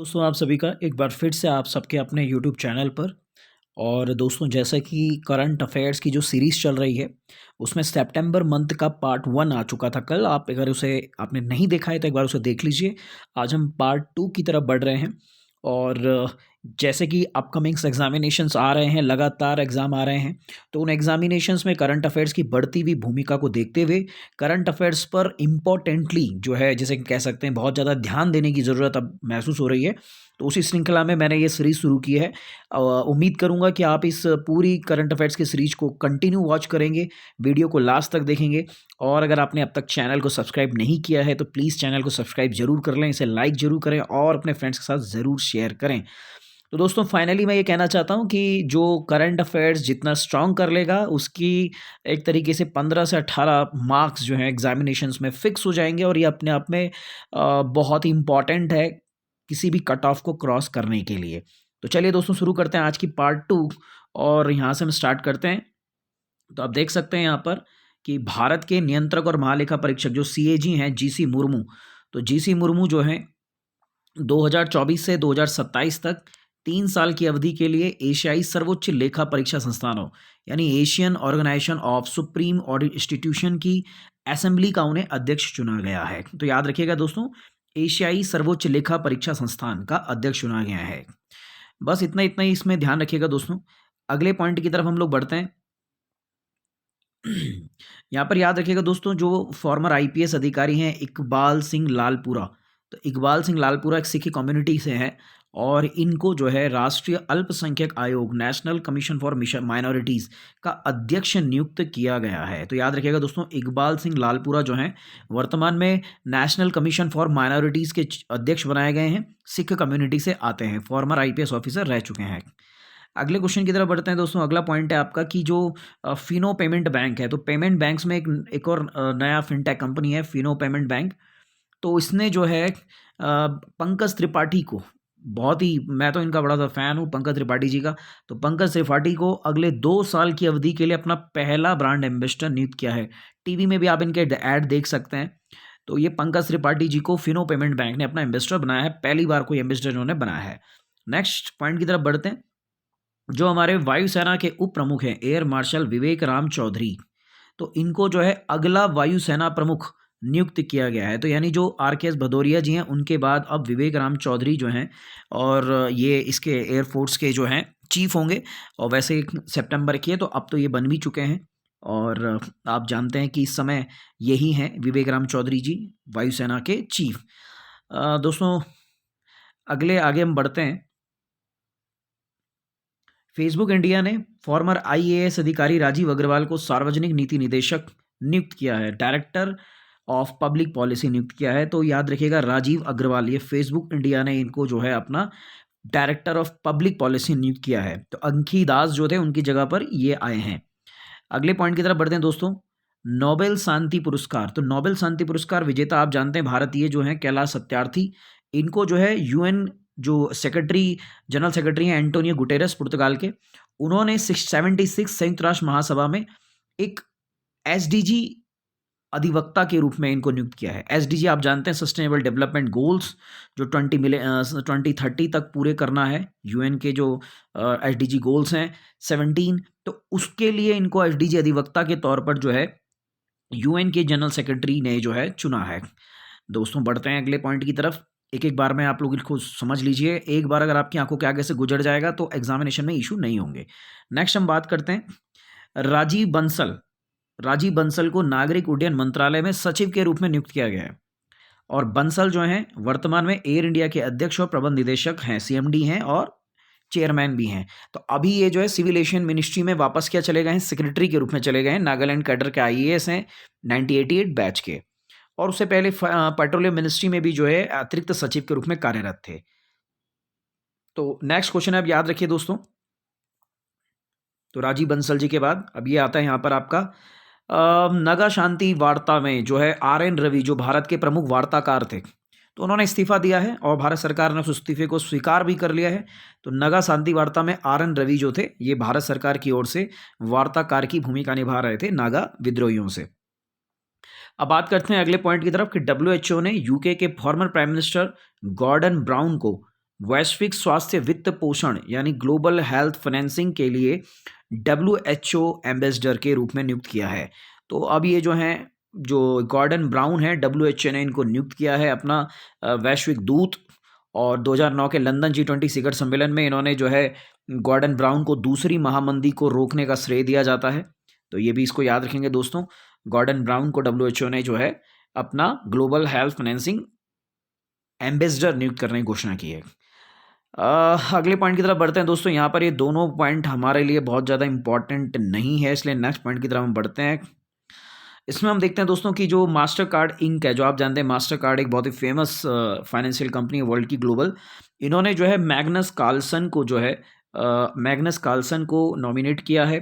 दोस्तों आप सभी का एक बार फिर से आप सबके अपने यूट्यूब चैनल पर। और दोस्तों जैसा कि करंट अफेयर्स की जो सीरीज़ चल रही है उसमें सितंबर मंथ का पार्ट 1 आ चुका था कल। आप अगर उसे आपने नहीं देखा है तो एक बार उसे देख लीजिए। आज हम पार्ट 2 की तरफ बढ़ रहे हैं। और जैसे कि अपकमिंग्स एग्जामिनेशंस आ रहे हैं, लगातार एग्ज़ाम आ रहे हैं, तो उन एग्जामिनेशंस में करंट अफेयर्स की बढ़ती हुई भूमिका को देखते हुए करंट अफेयर्स पर इम्पोर्टेंटली जो है, जैसे कि कह सकते हैं, बहुत ज़्यादा ध्यान देने की ज़रूरत अब महसूस हो रही है। तो उसी श्रृंखला में मैंने ये सीरीज़ शुरू की है। उम्मीद करूँगा कि आप इस पूरी करंट अफेयर्स की सीरीज़ को कंटिन्यू वॉच करेंगे, वीडियो को लास्ट तक देखेंगे। और अगर आपने अब तक चैनल को सब्सक्राइब नहीं किया है तो प्लीज़ चैनल को सब्सक्राइब ज़रूर कर लें, इसे लाइक ज़रूर करें और अपने फ्रेंड्स के साथ ज़रूर शेयर करें। तो दोस्तों फाइनली मैं ये कहना चाहता हूँ कि जो करंट अफेयर्स जितना स्ट्रॉन्ग कर लेगा उसकी एक तरीके से 15 से 18 मार्क्स जो हैं एग्जामिनेशंस में फिक्स हो जाएंगे। और ये अपने आप में बहुत ही इम्पॉर्टेंट है किसी भी कट ऑफ को क्रॉस करने के लिए। तो चलिए दोस्तों शुरू करते हैं आज की पार्ट 2। और यहाँ से हम स्टार्ट करते हैं। तो आप देख सकते हैं यहाँ पर कि भारत के नियंत्रक और महालेखा परीक्षक जो सीएजी हैं, जीसी मुर्मू। तो जीसी मुर्मू जो हैं 2024 से 2027 तक 3 साल की अवधि के लिए एशियाई सर्वोच्च लेखा परीक्षा संस्थानों यानी Asian organisation of supreme audit institution की असेंबली का उन्हें अध्यक्ष चुना गया है। तो याद रखिएगा दोस्तों, एशियाई सर्वोच्च लेखा परीक्षा संस्थान का अध्यक्ष चुना गया है। बस इतना इतना ही इसमें ध्यान रखिएगा दोस्तों। अगले पॉइंट की तरफ हम लोग बढ़ते हैं। यहाँ पर याद रखिएगा दोस्तों, जो फॉर्मर आईपीएस अधिकारी हैं इकबाल सिंह लालपुरा। तो इकबाल सिंह लालपुरा एक सिख कम्युनिटी से हैं और इनको जो है राष्ट्रीय अल्पसंख्यक आयोग नेशनल कमीशन फॉर माइनॉरिटीज़ का अध्यक्ष नियुक्त किया गया है। तो याद रखिएगा दोस्तों, इकबाल सिंह लालपुरा जो हैं वर्तमान में नेशनल कमीशन फॉर माइनॉरिटीज़ के अध्यक्ष बनाए गए हैं। सिख कम्युनिटी से आते हैं, फॉर्मर आईपीएस ऑफिसर रह चुके हैं। अगले क्वेश्चन की तरफ बढ़ते हैं दोस्तों। अगला पॉइंट है आपका कि जो फिनो पेमेंट बैंक है, तो पेमेंट बैंक्स में एक और नया फिनटेक कंपनी है फिनो पेमेंट बैंक। तो इसने जो है पंकज त्रिपाठी को, बहुत ही, मैं तो इनका बड़ा सा फ़ैन हूँ पंकज त्रिपाठी जी का। तो पंकज त्रिपाठी को अगले 2 साल की अवधि के लिए अपना पहला ब्रांड एम्बेसडर नियुक्त किया है। टीवी में भी आप इनके ऐड देख सकते हैं। तो ये पंकज त्रिपाठी जी को फिनो पेमेंट बैंक ने अपना एम्बेसडर बनाया है, पहली बार कोई एम्बेसडर इन्होंने बनाया है। नेक्स्ट पॉइंट की तरफ बढ़ते हैं। जो हमारे वायुसेना के उप प्रमुख हैं एयर मार्शल विवेक राम चौधरी, तो इनको जो है अगला वायुसेना प्रमुख नियुक्त किया गया है। तो यानी जो आरकेएस भदौरिया जी हैं उनके बाद अब विवेक राम चौधरी जो हैं, और ये इसके एयरफोर्स के जो हैं चीफ होंगे। और वैसे सितंबर की है तो अब तो ये बन भी चुके हैं। और आप जानते हैं कि इस समय यही हैं विवेक राम चौधरी जी, वायुसेना के चीफ। दोस्तों अगले आगे हम बढ़ते हैं। फेसबुक इंडिया ने फॉर्मर आईएएस अधिकारी राजीव अग्रवाल को सार्वजनिक नीति निदेशक नियुक्त किया है, डायरेक्टर ऑफ पब्लिक पॉलिसी नियुक्त किया है। तो याद रखिएगा राजीव अग्रवाल, ये फेसबुक इंडिया ने इनको जो है अपना डायरेक्टर ऑफ पब्लिक पॉलिसी नियुक्त किया है। तो अंकी दास जो थे उनकी जगह पर ये आए हैं। अगले पॉइंट की तरफ बढ़ते हैं दोस्तों। नोबेल शांति पुरस्कार, तो नोबेल शांति पुरस्कार विजेता आप जानते हैं भारतीय जो हैं कैलाश सत्यार्थी। इनको जो है यूएन जो जनरल सेक्रेटरी हैं एंटोनियो गुटेरेस पुर्तगाल के, उन्होंने 76 संयुक्त राष्ट्र महासभा में एक एसडीजी अधिवक्ता के रूप में इनको नियुक्त किया है। एसडीजी आप जानते हैं सस्टेनेबल डेवलपमेंट गोल्स, जो 2030 तक पूरे करना है। यूएन के जो एसडीजी गोल्स हैं 17, तो उसके लिए इनको एसडीजी अधिवक्ता के तौर पर जो है यूएन के जनरल सेक्रेटरी ने जो है चुना है। दोस्तों बढ़ते हैं अगले पॉइंट की तरफ। एक एक बार में आप लोग इसको समझ लीजिए, एक बार अगर आपकी आंखों के आगे से गुजर जाएगा तो एग्जामिनेशन में इशू नहीं होंगे। नेक्स्ट हम बात करते हैं राजीव बंसल। राजीव बंसल को नागरिक उड्डयन मंत्रालय में सचिव के रूप में नियुक्त किया गया है। और बंसल जो हैं वर्तमान में एयर इंडिया के अध्यक्ष और प्रबंध निदेशक हैं, सीएमडी हैं और चेयरमैन भी हैं। तो अभी ये जो है सिविल एविएशन मिनिस्ट्री में वापस क्या चले गए हैं, सेक्रेटरी के रूप में चले गए हैं। नागालैंड कैडर के आईएएस हैं 1988 बैच के। और उससे पहले पेट्रोलियम मिनिस्ट्री में भी जो है अतिरिक्त सचिव के रूप में कार्यरत थे। तो नेक्स्ट क्वेश्चन है, अब याद रखिए दोस्तों। तो राजीव बंसल जी के बाद अब ये आता है यहाँ पर आपका नगा शांति वार्ता में जो है आरएन रवि, जो भारत के प्रमुख वार्ताकार थे, तो उन्होंने इस्तीफा दिया है और भारत सरकार ने उस इस्तीफे को स्वीकार भी कर लिया है। तो नगा शांति वार्ता में आरएन रवि जो थे ये भारत सरकार की ओर से वार्ताकार की भूमिका निभा रहे थे नागा विद्रोहियों से। अब बात करते हैं अगले पॉइंट की तरफ कि डब्ल्यूएचओ ने यूके के former prime minister Gordon Brown को वैश्विक स्वास्थ्य वित्त पोषण यानी ग्लोबल हेल्थ फाइनेंसिंग के लिए डब्ल्यूएचओ एम्बेसडर के रूप में नियुक्त किया है। तो अब ये जो हैं, जो गॉर्डन ब्राउन है, डब्ल्यूएचओ ने इनको नियुक्त किया है अपना वैश्विक दूत। और 2009 के लंदन G20 शिखर सम्मेलन में इन्होंने जो है गॉर्डन ब्राउन को दूसरी महामंदी को रोकने का श्रेय दिया जाता है। तो ये भी इसको याद रखेंगे दोस्तों। गॉर्डन ब्राउन को डब्ल्यूएचओ ने जो है अपना ग्लोबल हेल्थ फाइनेंसिंग एम्बेसडर नियुक्त करने की घोषणा की है। अगले पॉइंट की तरफ बढ़ते हैं दोस्तों। यहाँ पर ये दोनों पॉइंट हमारे लिए बहुत ज़्यादा इंपॉर्टेंट नहीं है, इसलिए नेक्स्ट पॉइंट की तरफ हम बढ़ते हैं। इसमें हम देखते हैं दोस्तों कि जो मास्टर कार्ड इंक है, जो आप जानते हैं मास्टर कार्ड एक बहुत ही फेमस फाइनेंशियल कंपनी है वर्ल्ड की, ग्लोबल। इन्होंने जो है मैग्नस कार्लसन को जो है मैग्नस कार्लसन को नॉमिनेट किया है।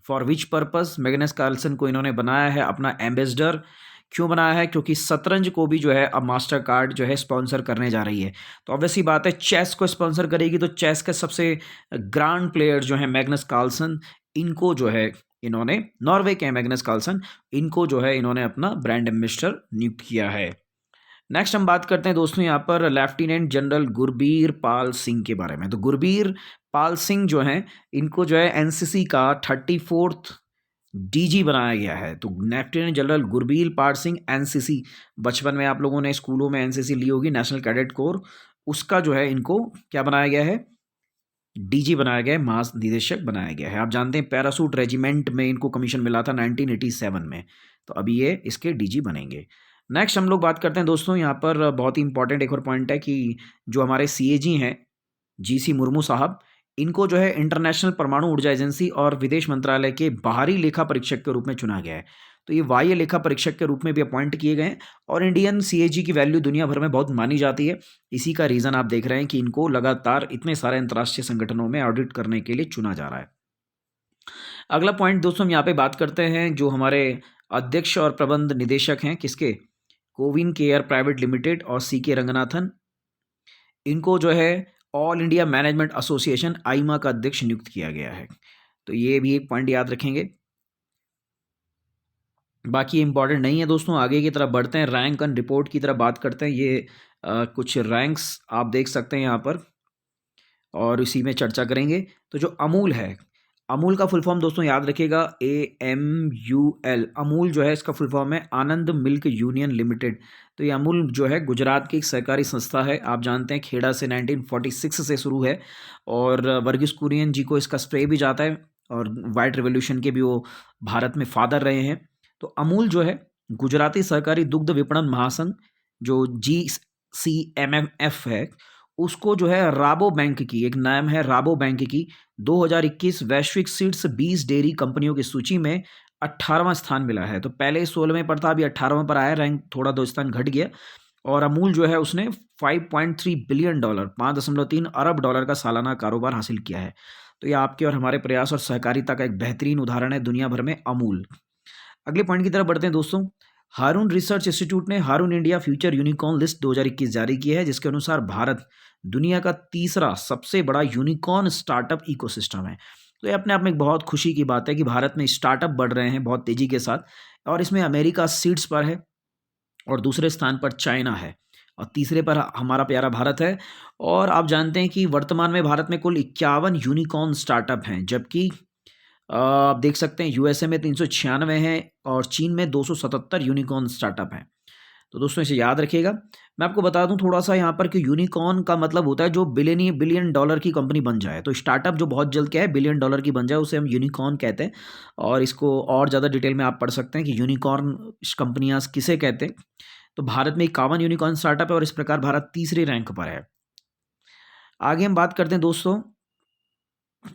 For which purpose Magnus Carlsen को इन्होंने बनाया है अपना एम्बेसडर। क्यों बनाया है? क्योंकि शतरंज को भी जो है अब मास्टर कार्ड जो है स्पॉन्सर करने जा रही है। तो ऑब्वियसली बात है, चेस को स्पॉन्सर करेगी, तो चेस के सबसे ग्रांड प्लेयर जो है मैग्नस कार्लसन, इनको जो है इन्होंने, नॉर्वे के मैग्नस कार्लसन, इनको जो है इन्होंने अपना ब्रांड एम्बेसडर नियुक्त किया है। नेक्स्ट हम बात करते हैं दोस्तों यहाँ पर लेफ्टिनेंट जनरल गुरबीर पाल सिंह के बारे में। तो गुरबीर पाल सिंह जो हैं, इनको जो है एनसीसी का 34th डीजी बनाया गया है। तो lieutenant general Gurbir Pal Singh NCC, बचपन में आप लोगों ने स्कूलों में एनसीसी ली होगी, नेशनल कैडेट कोर, उसका जो है इनको क्या बनाया गया है? डीजी बनाया गया है, महानिदेशक बनाया गया है। आप जानते हैं पैरासूट रेजिमेंट में इनको कमीशन मिला था 1987 में। तो अभी ये इसके डीजी बनेंगे। नेक्स्ट हम लोग बात करते हैं दोस्तों, यहाँ पर बहुत ही इंपॉर्टेंट एक और पॉइंट है कि जो हमारे सीएजी हैं, जीसी मुर्मू साहब, इनको जो है इंटरनेशनल परमाणु ऊर्जा एजेंसी और विदेश मंत्रालय के बाहरी लेखा परीक्षक के रूप में चुना गया है। तो ये बाह्य लेखा परीक्षक के रूप में भी अपॉइंट किए गए हैं। और इंडियन सीएजी की वैल्यू दुनिया भर में बहुत मानी जाती है। इसी का रीज़न आप देख रहे हैं कि इनको लगातार इतने सारे अंतर्राष्ट्रीय संगठनों में ऑडिट करने के लिए चुना जा रहा है। अगला पॉइंट दोस्तों हम यहाँ पे बात करते हैं, जो हमारे अध्यक्ष और प्रबंध निदेशक हैं, किसके? कोविन केयर प्राइवेट लिमिटेड और सीके रंगनाथन, इनको जो है ऑल इंडिया मैनेजमेंट एसोसिएशन आईमा का अध्यक्ष नियुक्त किया गया है। तो ये भी एक पॉइंट याद रखेंगे। बाकी इंपॉर्टेंट नहीं है दोस्तों। आगे की तरफ बढ़ते हैं, रैंक एंड रिपोर्ट की तरफ बात करते हैं। ये कुछ रैंक्स आप देख सकते हैं यहाँ पर, और इसी में चर्चा करेंगे। तो जो अमूल है, अमूल का फुल फॉर्म दोस्तों याद रखिएगा, AMUL। अमूल जो है इसका फुल फॉर्म है आनंद मिल्क यूनियन लिमिटेड। तो ये अमूल जो है गुजरात की एक सहकारी संस्था है। आप जानते हैं खेड़ा से 1946 से शुरू है, और वर्गीस कुरियन जी को इसका श्रेय भी जाता है, और वाइट रेवोल्यूशन के भी वो भारत में फादर रहे हैं। तो अमूल जो है गुजराती सहकारी दुग्ध विपणन महासंघ, जो GCMMF है, उसको जो है राबो बैंक की, एक नाम है राबो बैंक की, 2021 वैश्विक शीर्ष 20 डेयरी कंपनियों की सूची में 18वां स्थान मिला है। तो पहले 16वें पर था, अभी 18वां पर आया, रैंक थोड़ा 2 स्थान घट गया। और अमूल जो है उसने $5.3 बिलियन, $5.3 अरब डॉलर का सालाना कारोबार हासिल किया है। तो ये आपके और हमारे प्रयास और सहकारिता का एक बेहतरीन उदाहरण है दुनिया भर में अमूल। अगले पॉइंट की तरफ बढ़ते हैं दोस्तों। हारून रिसर्च इंस्टीट्यूट ने हारून इंडिया फ्यूचर यूनिकॉर्न लिस्ट 2021 जारी की है, जिसके अनुसार भारत दुनिया का तीसरा सबसे बड़ा यूनिकॉर्न स्टार्टअप इकोसिस्टम है। तो ये अपने आप में एक बहुत खुशी की बात है कि भारत में स्टार्टअप बढ़ रहे हैं बहुत तेजी के साथ, और इसमें अमेरिका सीड्स पर है, और दूसरे स्थान पर चाइना है, और तीसरे पर हमारा प्यारा भारत है। और आप जानते हैं कि वर्तमान में भारत में कुल 51 यूनिकॉर्न स्टार्टअप हैं, जबकि आप देख सकते हैं यूएसए में 396 हैं, और चीन में 277 यूनिकॉर्न स्टार्टअप हैं। तो दोस्तों इसे याद रखिएगा। मैं आपको बता दूं थोड़ा सा यहाँ पर कि यूनिकॉर्न का मतलब होता है जो बिलियन डॉलर की कंपनी बन जाए। तो स्टार्टअप जो बहुत जल्द क्या है, बिलियन डॉलर की बन जाए, उसे हम यूनिकॉर्न कहते हैं। और इसको और ज़्यादा डिटेल में आप पढ़ सकते हैं कि यूनिकॉर्न कंपनियाँ किसे कहते हैं। तो भारत में 51 यूनिकॉर्न स्टार्टअप है, और इस प्रकार भारत तीसरे रैंक पर है। आगे हम बात करते हैं दोस्तों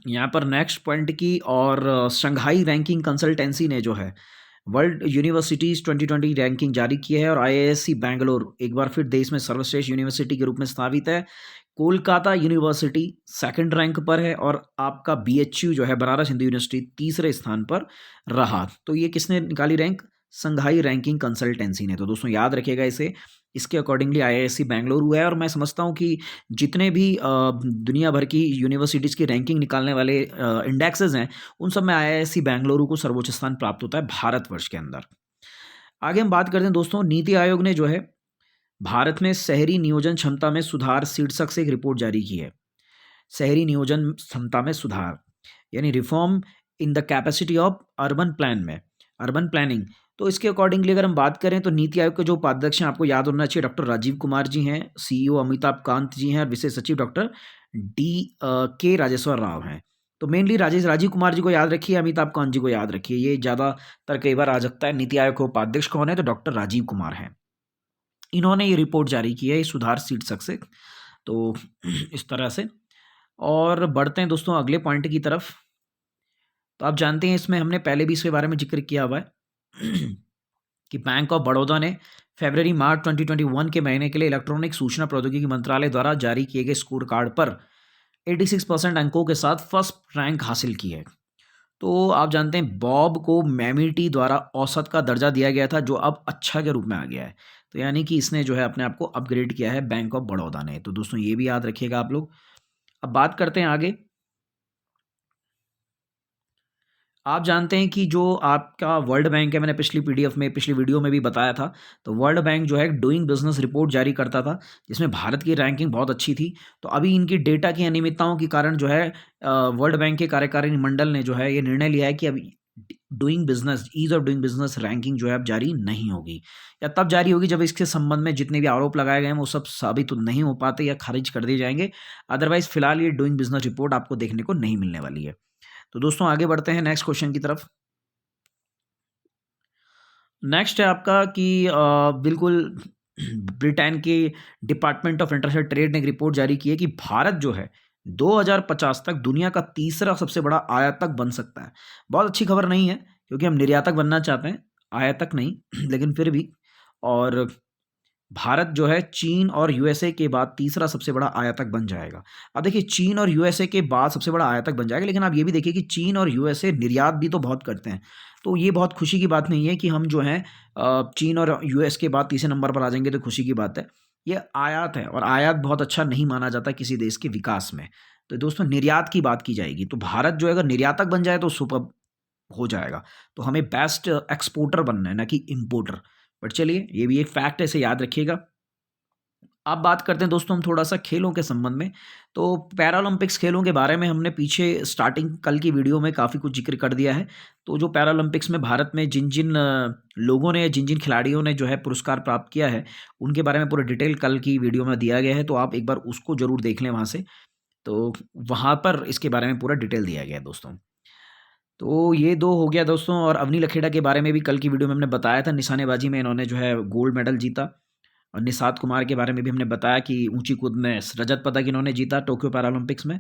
यहाँ पर नेक्स्ट पॉइंट की, और शंघाई रैंकिंग कंसल्टेंसी ने जो है वर्ल्ड यूनिवर्सिटीज़ 2020 रैंकिंग जारी की है, और IISc बैंगलोर एक बार फिर देश में सर्वश्रेष्ठ यूनिवर्सिटी के रूप में स्थापित है। कोलकाता यूनिवर्सिटी सेकंड रैंक पर है, और आपका BHU जो है बनारस हिंदू यूनिवर्सिटी तीसरे स्थान पर रहा। तो ये किसने निकाली रैंक? शंघाई रैंकिंग कंसल्टेंसी ने। तो दोस्तों याद रखिएगा इसे, इसके अकॉर्डिंगली IISc बेंगलुरु है। और मैं समझता हूँ कि जितने भी दुनिया भर की यूनिवर्सिटीज़ की रैंकिंग निकालने वाले इंडेक्सेस हैं, उन सब में IISc बेंगलुरु को सर्वोच्च स्थान प्राप्त होता है भारतवर्ष के अंदर। आगे हम बात करते हैं दोस्तों, नीति आयोग ने जो है भारत में शहरी नियोजन क्षमता में सुधार शीर्षक से एक रिपोर्ट जारी की है। शहरी नियोजन क्षमता में सुधार यानी reform in the capacity of urban plan में अर्बन प्लानिंग। तो इसके अकॉर्डिंगली अगर हम बात करें तो नीति आयोग के जो उपाध्यक्ष हैं, आपको याद होना चाहिए, डॉक्टर राजीव कुमार जी हैं, सीईओ अमिताभ कांत जी हैं और विशेष सचिव डॉक्टर के राजेश्वर राव हैं। तो मेनली राजीव कुमार जी को याद रखिए, अमिताभ कांत जी को याद रखिए, ये ज़्यादातर कई बार आ सकता है। नीति आयोग के उपाध्यक्ष कौन है? तो डॉक्टर राजीव कुमार हैं। इन्होंने ये रिपोर्ट जारी की है इस सुधार शीर्षक से। तो इस तरह से और बढ़ते हैं दोस्तों अगले पॉइंट की तरफ। तो आप जानते हैं इसमें हमने पहले भी इसके बारे में जिक्र किया हुआ है कि बैंक ऑफ बड़ौदा ने फरवरी मार्च 2021 के महीने के लिए इलेक्ट्रॉनिक सूचना प्रौद्योगिकी मंत्रालय द्वारा जारी किए गए स्कोर कार्ड पर 86% अंकों के साथ फर्स्ट रैंक हासिल की है। तो आप जानते हैं बॉब को मैमिटी द्वारा औसत का दर्जा दिया गया था, जो अब अच्छा के रूप में आ गया है। तो यानी कि इसने जो है अपने आप को अपग्रेड किया है बैंक ऑफ बड़ौदा ने। तो दोस्तों ये भी याद रखिएगा आप लोग। अब बात करते हैं आगे। आप जानते हैं कि जो आपका वर्ल्ड बैंक है, मैंने पिछली वीडियो में भी बताया था, तो वर्ल्ड बैंक जो है डूइंग बिजनेस रिपोर्ट जारी करता था, जिसमें भारत की रैंकिंग बहुत अच्छी थी। तो अभी इनकी डेटा की अनियमितताओं के कारण जो है वर्ल्ड बैंक के कार्यकारिणी मंडल ने जो है ये निर्णय लिया है कि अब ease of doing business ranking जो है अब जारी नहीं होगी, या तब जारी होगी जब इसके संबंध में जितने भी आरोप लगाए गए हैं वो सब साबित तो नहीं हो पाते या खारिज कर दिए जाएंगे। अदरवाइज फिलहाल ये डूइंग बिजनेस रिपोर्ट आपको देखने को नहीं मिलने वाली है। तो दोस्तों आगे बढ़ते हैं नेक्स्ट क्वेश्चन की तरफ। नेक्स्ट है आपका कि बिल्कुल ब्रिटेन के डिपार्टमेंट ऑफ इंटरनेशनल ट्रेड ने एक रिपोर्ट जारी की है कि भारत जो है 2050 तक दुनिया का तीसरा सबसे बड़ा आयातक बन सकता है। बहुत अच्छी खबर नहीं है क्योंकि हम निर्यातक बनना चाहते हैं, आयातक नहीं लेकिन फिर भी। और भारत जो है चीन और यूएसए के बाद तीसरा सबसे बड़ा आयातक बन जाएगा। अब देखिए चीन और यूएसए के बाद सबसे बड़ा आयातक बन जाएगा, लेकिन आप ये भी देखिए कि चीन और यूएसए निर्यात भी तो बहुत करते हैं। तो ये बहुत खुशी की बात नहीं है कि हम जो हैं चीन और यूएस के बाद तीसरे नंबर पर आ जाएंगे, तो खुशी की बात है। ये आयात है और आयात बहुत अच्छा नहीं माना जाता किसी देश के विकास में। तो दोस्तों निर्यात की बात की जाएगी तो भारत जो है अगर निर्यातक बन जाए तो सुपर हो जाएगा। तो हमें बेस्ट एक्सपोर्टर बनना है, ना कि इम्पोर्टर। बट चलिए ये भी एक फैक्ट है, इसे याद रखिएगा। अब बात करते हैं दोस्तों हम थोड़ा सा खेलों के संबंध में। तो पैरालंपिक्स खेलों के बारे में हमने पीछे स्टार्टिंग कल की वीडियो में काफ़ी कुछ जिक्र कर दिया है। तो जो पैरालंपिक्स में भारत में जिन जिन लोगों ने, जिन जिन खिलाड़ियों ने जो है पुरस्कार प्राप्त किया है, उनके बारे में पूरा डिटेल कल की वीडियो में दिया गया है। तो आप एक बार उसको ज़रूर देख लें वहाँ से। तो वहाँ पर इसके बारे में पूरा डिटेल दिया गया है दोस्तों। तो ये दो हो गया दोस्तों। और अवनी लखेड़ा के बारे में भी कल की वीडियो में हमने बताया था, निशानेबाजी में इन्होंने जो है गोल्ड मेडल जीता। और निषाद कुमार के बारे में भी हमने बताया कि ऊंची कूद में रजत पदक इन्होंने जीता टोक्यो पैरालंपिक्स में।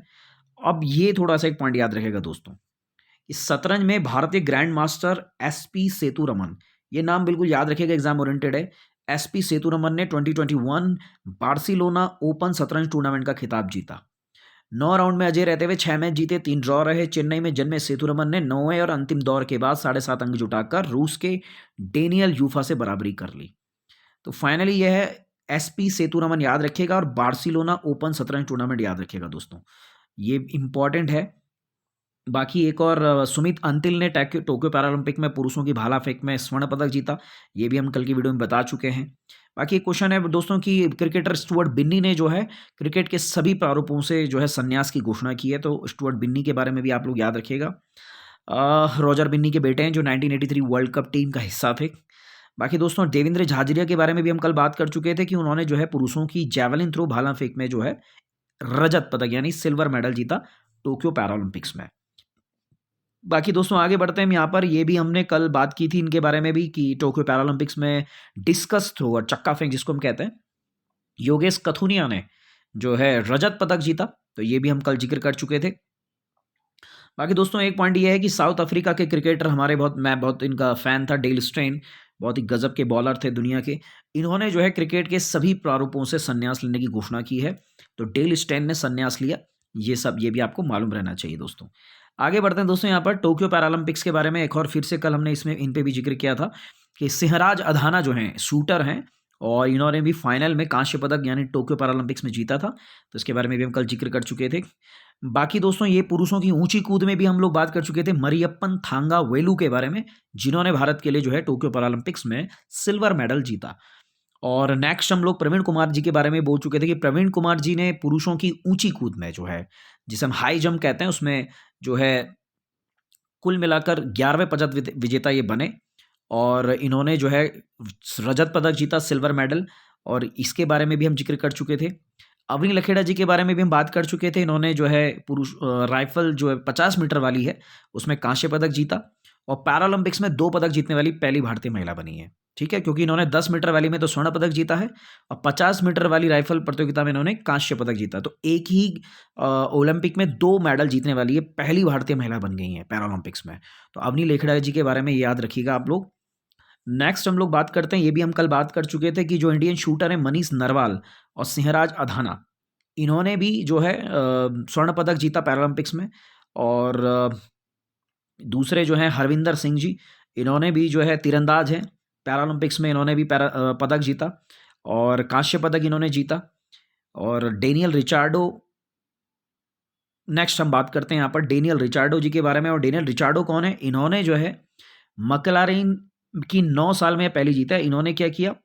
अब ये थोड़ा सा एक पॉइंट याद रखेगा दोस्तों, इस शतरंज में भारतीय ग्रैंड मास्टर SP सेतुरमन, ये नाम बिल्कुल याद रखिएगा, एग्जाम ओरिएंटेड है। SP सेतुरमन ने 2021 बार्सिलोना ओपन शतरंज टूर्नामेंट का खिताब जीता। 9 राउंड में अजय रहते हुए 6 मैच जीते, 3 ड्रॉ रहे। चेन्नई में जन्मे सेतुरमन ने 9वें और अंतिम दौर के बाद 7.5 अंक जुटाकर रूस के डेनियल यूफा से बराबरी कर ली। तो फाइनली यह है SP सेतुरमन याद रखिएगा, और बार्सिलोना ओपन शतरंज टूर्नामेंट याद रखिएगा दोस्तों, ये इंपॉर्टेंट है। बाकी एक और सुमित अंतिल ने टोक्यो पैरालंपिक में पुरुषों की भाला फेंक में स्वर्ण पदक जीता, ये भी हम कल की वीडियो में बता चुके हैं। बाकी एक क्वेश्चन है दोस्तों कि क्रिकेटर स्टुअर्ट बिन्नी ने जो है क्रिकेट के सभी प्रारूपों से जो है संन्यास की घोषणा की है। तो स्टुअर्ट बिन्नी के बारे में भी आप लोग याद रखिएगा। रॉजर बिन्नी के बेटे हैं जो 1983 वर्ल्ड कप टीम का हिस्सा थे। बाकी दोस्तों देवेंद्र झाझरिया के बारे में भी हम कल बात कर चुके थे कि उन्होंने जो है पुरुषों की जैवलिन थ्रो भाला फेंक में जो है रजत पदक यानी सिल्वर मेडल जीता टोक्यो पैरालंपिक्स में। बाकी दोस्तों आगे बढ़ते हैं हम यहाँ पर। ये भी हमने कल बात की थी इनके बारे में भी कि टोक्यो पैरालंपिक्स में डिस्कस थ्रो और चक्का फेंक जिसको हम कहते हैं, योगेश कथुनिया ने जो है रजत पदक जीता। तो ये भी हम कल जिक्र कर चुके थे। बाकी दोस्तों एक पॉइंट ये है कि साउथ अफ्रीका के क्रिकेटर मैं बहुत इनका फ़ैन था, डेल स्टेन, बहुत ही गजब के बॉलर थे दुनिया के। इन्होंने जो है क्रिकेट के सभी प्रारूपों से संन्यास लेने की घोषणा की है। तो डेल स्टेन ने संन्यास लिया, ये भी आपको मालूम रहना चाहिए दोस्तों। आगे बढ़ते हैं दोस्तों यहाँ पर टोक्यो पैरालंपिक्स के बारे में। एक और फिर से कल हमने इसमें इन पे भी जिक्र किया था कि सिंहराज अधाना जो हैं शूटर हैं, और इन्होंने भी फाइनल में कांस्य पदक यानी टोक्यो पैरालंपिक्स में जीता था। तो इसके बारे में भी हम कल जिक्र कर चुके थे। बाकी दोस्तों ये पुरुषों की ऊंची कूद में भी हम लोग बात कर चुके थे मरियप्पन थांगा वेलू के बारे में, जिन्होंने भारत के लिए जो है टोक्यो पैरालंपिक्स में सिल्वर मेडल जीता। और नेक्स्ट हम लोग प्रवीण कुमार जी के बारे में बोल चुके थे कि प्रवीण कुमार जी ने पुरुषों की ऊंची कूद में जो है, जिसे हम हाई जंप कहते हैं, उसमें जो है कुल मिलाकर 11वें पदक विजेता ये बने। और इन्होंने जो है रजत पदक जीता, सिल्वर मेडल। और इसके बारे में भी हम जिक्र कर चुके थे। अवनी लखेड़ा जी के बारे में भी हम बात कर चुके थे। इन्होंने जो है पुरुष राइफल जो है 50 मीटर वाली है, उसमें कांस्य पदक जीता और पैरालंपिक्स में 2 पदक जीतने वाली पहली भारतीय महिला बनी है। ठीक है, क्योंकि इन्होंने 10 मीटर वाली में तो स्वर्ण पदक जीता है और 50 मीटर वाली राइफल प्रतियोगिता में इन्होंने कांस्य पदक जीता। तो एक ही ओलंपिक में 2 मेडल जीतने वाली ये पहली भारतीय महिला बन गई हैं पैरालंपिक्स में। तो अवनी लखेड़ा जी के बारे में याद रखिएगा आप लोग। नेक्स्ट हम लोग बात करते हैं, ये भी हम कल बात कर चुके थे कि जो इंडियन शूटर है मनीष नरवाल और सिंहराज अधाना, इन्होंने भी जो है स्वर्ण पदक जीता पैरालंपिक्स में। और दूसरे जो हैं हरविंदर सिंह जी, इन्होंने भी जो है तीरंदाज हैं, पैरालंपिक्स में इन्होंने भी पदक जीता और कांस्य पदक इन्होंने जीता। और डेनियल रिचार्डो, नेक्स्ट हम बात करते हैं यहाँ पर डेनियल रिचार्डो जी के बारे में। और डेनियल रिचार्डो कौन है? इन्होंने जो है मकलारेन की 9 साल में पहली जीता है। इन्होंने क्या किया?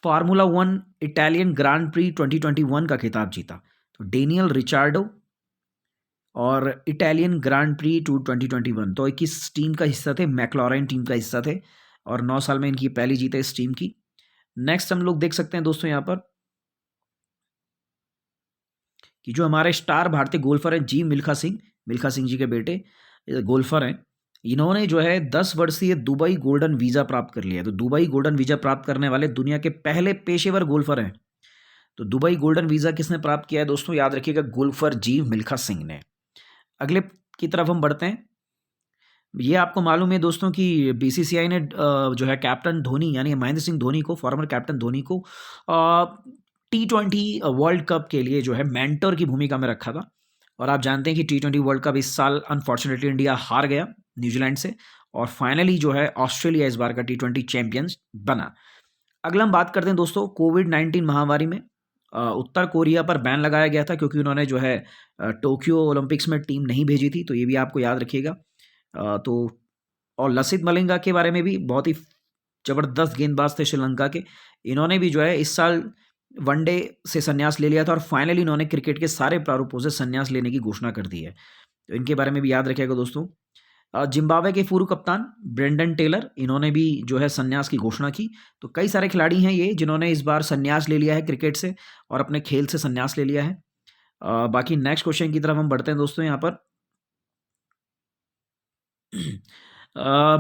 फार्मूला 1 इटालियन ग्रांड प्री 2021 का खिताब जीता। तो डेनियल रिचार्डो और इटालियन ग्रांड प्री 2021, तो किस टीम का हिस्सा थे? मैक्लॉरेन टीम का हिस्सा थे और 9 साल में इनकी पहली जीत है इस टीम की। नेक्स्ट हम लोग देख सकते हैं दोस्तों यहाँ पर कि जो हमारे स्टार भारतीय गोल्फर हैं जी मिल्खा सिंह जी के बेटे गोल्फर हैं, इन्होंने जो है 10 वर्षीय दुबई गोल्डन वीज़ा प्राप्त कर लिया है। तो दुबई गोल्डन वीज़ा प्राप्त करने वाले दुनिया के पहले पेशेवर गोल्फर हैं। तो दुबई गोल्डन वीज़ा किसने प्राप्त किया है दोस्तों? याद रखिएगा, गोल्फर जी मिल्खा सिंह ने। अगले की तरफ हम बढ़ते हैं। ये आपको मालूम है दोस्तों कि बीसीसीआई ने जो है कैप्टन धोनी यानी महेंद्र सिंह धोनी को, फॉर्मर कैप्टन धोनी को T20 वर्ल्ड कप के लिए जो है मेंटर की भूमिका में रखा था। और आप जानते हैं कि T20 वर्ल्ड कप इस साल अनफॉर्चुनेटली इंडिया हार गया न्यूजीलैंड से और फाइनली जो है ऑस्ट्रेलिया इस बार का T20 चैंपियंस बना। अगला हम बात करते हैं दोस्तों कोविड-19 महामारी में उत्तर कोरिया पर बैन लगाया गया था क्योंकि उन्होंने जो है टोक्यो ओलंपिक्स में टीम नहीं भेजी थी। तो ये भी आपको याद रखिएगा। तो और लसित मलिंगा के बारे में भी, बहुत ही ज़बरदस्त गेंदबाज थे श्रीलंका के। इन्होंने भी जो है इस साल वनडे से संन्यास ले लिया था और फाइनली इन्होंने क्रिकेट के सारे प्रारूपों से संन्यास लेने की घोषणा कर दी है। तो इनके बारे में भी याद रखिएगा दोस्तों। जिम्बाब्वे के पूर्व कप्तान ब्रेंडन टेलर, इन्होंने भी जो है संन्यास की घोषणा की। तो कई सारे खिलाड़ी हैं ये जिन्होंने इस बार संन्यास ले लिया है क्रिकेट से और अपने खेल से संन्यास ले लिया है। बाकी नेक्स्ट क्वेश्चन की तरफ हम बढ़ते हैं दोस्तों यहाँ पर।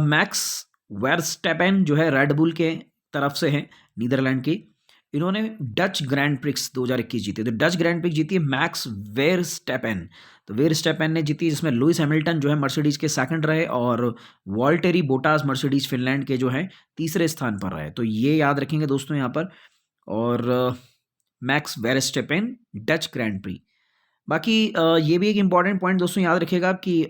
मैक्स वेरस्टेपेन जो है रेडबुल के तरफ से हैं, नीदरलैंड की। इन्होंने डच ग्रैंड प्रिक्स 2021 जीते। तो डच ग्रैंड प्रिक्स जीती है मैक्स वेरस्टेपेन। तो वेरस्टेपेन ने जीती, जिसमें लुइस हैमिल्टन जो है मर्सिडीज के सेकंड रहे और वॉल्टेरी बोटास मर्सिडीज फिनलैंड के जो है तीसरे स्थान पर रहे। तो ये याद रखेंगे दोस्तों यहाँ पर। और मैक्स वेरस्टेपेन डच ग्रैंड प्री। बाकी ये भी एक इंपॉर्टेंट पॉइंट दोस्तों याद रखिएगा कि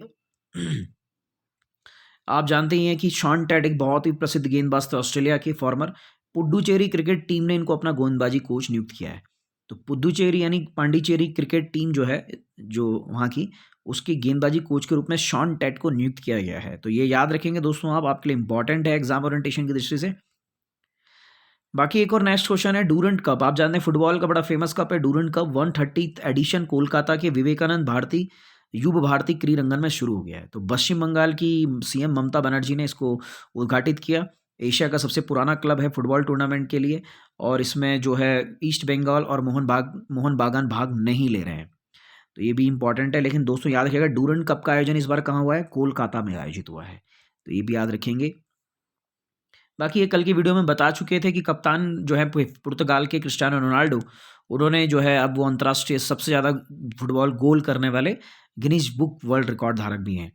आप जानते ही हैं कि शॉन टेट एक बहुत ही प्रसिद्ध गेंदबाज थे ऑस्ट्रेलिया के फॉर्मर। पुडुचेरी क्रिकेट टीम ने इनको अपना गेंदबाजी कोच नियुक्त किया है। तो पुडुचेरी यानी पांडिचेरी क्रिकेट टीम जो है, जो वहाँ की, उसकी गेंदबाजी कोच के रूप में शॉन टेट को नियुक्त किया गया है। तो ये याद रखेंगे दोस्तों आप, आपके लिए इंपॉर्टेंट है एग्जाम ओरिएंटेशन की दृष्टि से। बाकी एक और नेक्स्ट क्वेश्चन है डूरंट कप। आप जानते हैं फुटबॉल का बड़ा फेमस कप है Durant cup. 130th edition Kolkata के विवेकानंद भारती युवा भारती क्रीड़ांगन में शुरू हो गया है। तो पश्चिम बंगाल की सीएम ममता बनर्जी ने इसको उद्घाटित किया। एशिया का सबसे पुराना क्लब है फुटबॉल टूर्नामेंट के लिए और इसमें जो है ईस्ट बंगाल और मोहन बागान भाग नहीं ले रहे हैं। तो ये भी इंपॉर्टेंट है। लेकिन दोस्तों याद रखिएगा डूरंट कप का आयोजन इस बार कहाँ हुआ है? कोलकाता में आयोजित हुआ है। तो ये भी याद रखेंगे। बाकी ये कल की वीडियो में बता चुके थे कि कप्तान जो है पुर्तगाल के क्रिस्टियानो रोनाल्डो, उन्होंने जो है अब वो अंतर्राष्ट्रीय सबसे ज़्यादा फुटबॉल गोल करने वाले गिनीज बुक वर्ल्ड रिकॉर्ड धारक भी हैं।